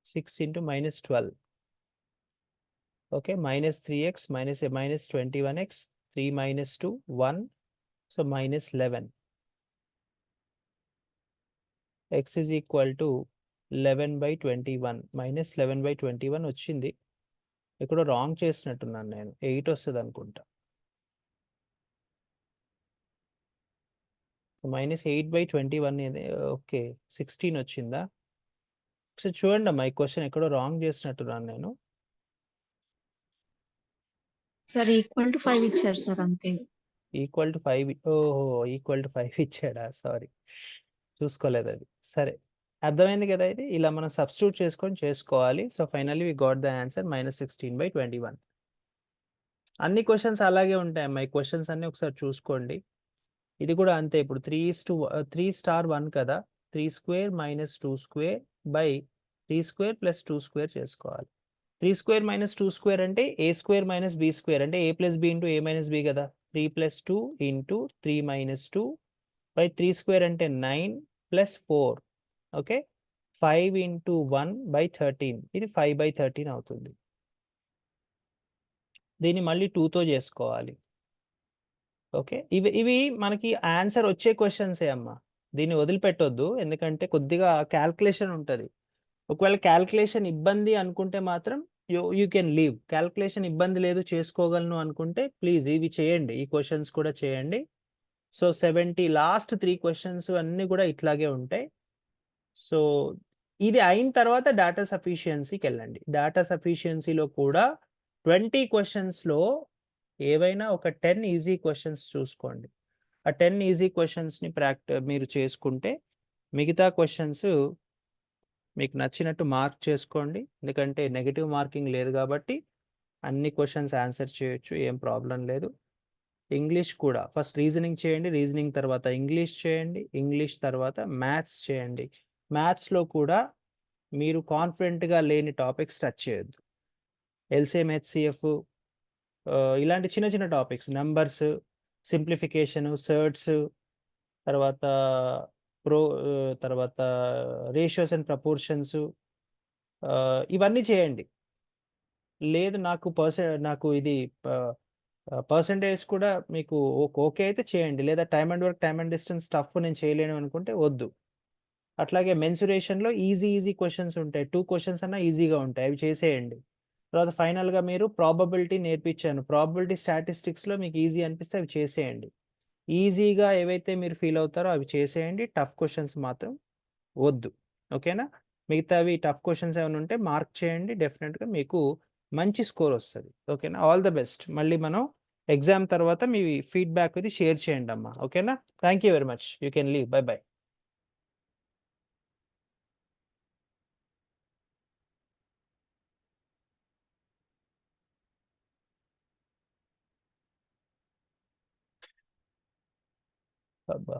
6 into minus 12, okay minus 3x minus 21x, 3 minus 2 1, so minus 11. x is equal to 11/21, minus 11/21 వచ్చింది. ఇక్కడ wrong చేసినట్టున్నాను నేను, 8 వస్తుంది అనుకుంటా. Minus 8/21 okay 16 వచ్చిందా? సో చూడండి అమ్మా, ఈ క్వశ్చన్ ఎక్కడో రాంగ్ చేసినట్టున్నాను నేను. సార్ ఈక్వల్ టు 5 ఇచ్చారు సార్, అంతే. ఈక్వల్ టు 5, ఓహో ఈక్వల్ టు 5 ఇచ్చాడా, సారీ చూసుకోలేదు అది. సరే, అర్థమైంది కదా. ఇది ఇలా మనం సబ్స్టిట్యూట్ చేసుకొని చేసుకోవాలి. So finally we got the answer minus 16/21. అన్ని క్వశ్చన్స్ అలాగే ఉంటాయమ్మా, ఈ క్వశ్చన్స్ అన్ని ఒకసారి చూసుకోండి. ఇది కూడా అంతే. ఇప్పుడు 3 స్టార్ 1 కదా, 3 square minus 2 square by 3 square plus 2 square చేసుకోవాలి. 3 స్క్వేర్ మైనస్ 2 స్క్వేర్ అంటే ఏ స్క్వేర్ మైనస్ బి స్క్వేర్ అంటే ఏ ప్లస్ బి ఇంటూ ఏ మైనస్ బి కదా. 3 plus 2 into 3 minus 2 by 3 square అంటే 9 ప్లస్ 4, ఓకే 5 ఇంటూ 1 బై 13, ఇది 5/13 అవుతుంది. దీన్ని మళ్ళీ 2తో చేసుకోవాలి. ఓకే, ఇవి మనకి ఆన్సర్ వచ్చే క్వశ్చన్సే అమ్మా, దీన్ని వదిలిపెట్టొద్దు. ఎందుకంటే కొద్దిగా క్యాల్కులేషన్ ఉంటుంది. ఒకవేళ క్యాల్కులేషన్ ఇబ్బంది అనుకుంటే మాత్రం యూ కెన్ లీవ్. క్యాల్కులేషన్ ఇబ్బంది లేదు, చేసుకోగలను అనుకుంటే ప్లీజ్ ఇవి చేయండి, ఈ క్వశ్చన్స్ కూడా చేయండి. సో 70 లాస్ట్ 3 క్వశ్చన్స్ అన్నీ కూడా ఇట్లాగే ఉంటాయి. సో ఇది అయిన తర్వాత డేటా సఫిషియన్సీకి వెళ్ళండి. డేటా సఫిషియన్సీలో కూడా 20 క్వశ్చన్స్లో ఏవైనా ఒక 10 ఈజీ క్వశ్చన్స్ చూసుకోండి. ఆ 10 ఈజీ క్వశ్చన్స్ని మీరు చేసుకుంటే మిగతా క్వశ్చన్స్ మీకు నచ్చినట్టు మార్క్ చేసుకోండి. ఎందుకంటే నెగిటివ్ మార్కింగ్ లేదు కాబట్టి అన్ని క్వశ్చన్స్ ఆన్సర్ చేయొచ్చు, ఏం ప్రాబ్లం లేదు. ఇంగ్లీష్ కూడా ఫస్ట్ రీజనింగ్ చేయండి, రీజనింగ్ తర్వాత ఇంగ్లీష్ చేయండి, ఇంగ్లీష్ తర్వాత మ్యాథ్స్ చేయండి. మ్యాథ్స్లో కూడా మీరు కాన్ఫిడెంట్గా లేని టాపిక్స్ టచ్ చేయొద్దు. ఎల్సిఎం హెచ్సిఎఫ్ ఇలాంటి చిన్న చిన్న టాపిక్స్, నంబర్స్, సింప్లిఫికేషన్, సర్ట్స్, తర్వాత ప్రో తర్వాత రేషియోస్ అండ్ ప్రపోర్షన్స్, ఇవన్నీ చేయండి. లేదు నాకు ఇది పర్సంటేజ్ కూడా మీకు ఓకే అయితే చేయండి. లేదా time and work, time and distance tough నేను చేయలేను అనుకుంటే వద్దు. అట్లాగే మెన్సురేషన్‌లో ఈజీ క్వెషన్స్ ఉంటాయి. 2 క్వెషన్స్ అన్నా ఈజీగా ఉంటాయి. అవి చేసేయండి. తర్వాత ఫైనల్‌గా మీరు ప్రాబబిలిటీ నేర్పించాను. ప్రాబబిలిటీ స్టాటిస్టిక్స్‌లో మీకు ఈజీ అనిపిస్తే అవి చేసేయండి. ఈజీగా ఏవైతే మీరు ఫీల్ అవుతారో అవి చేసేయండి. టఫ్ క్వెషన్స్ మాత్రం వద్దు. ఓకేనా? మిగతావి టఫ్ క్వెషన్స్ ఏమైనా ఉంటే మార్క్ చేయండి. డెఫినిట్‌గా మీకు మంచి స్కోర్ వస్తది. ఓకేనా? All the best. మళ్ళీ మనం ఎగ్జామ్ తర్వాత మీ ఫీడ్‌బ్యాక్ అది షేర్ చేయండమ్మా. ఓకేనా? Thank you very much. You can leave. By by. అబ్బా!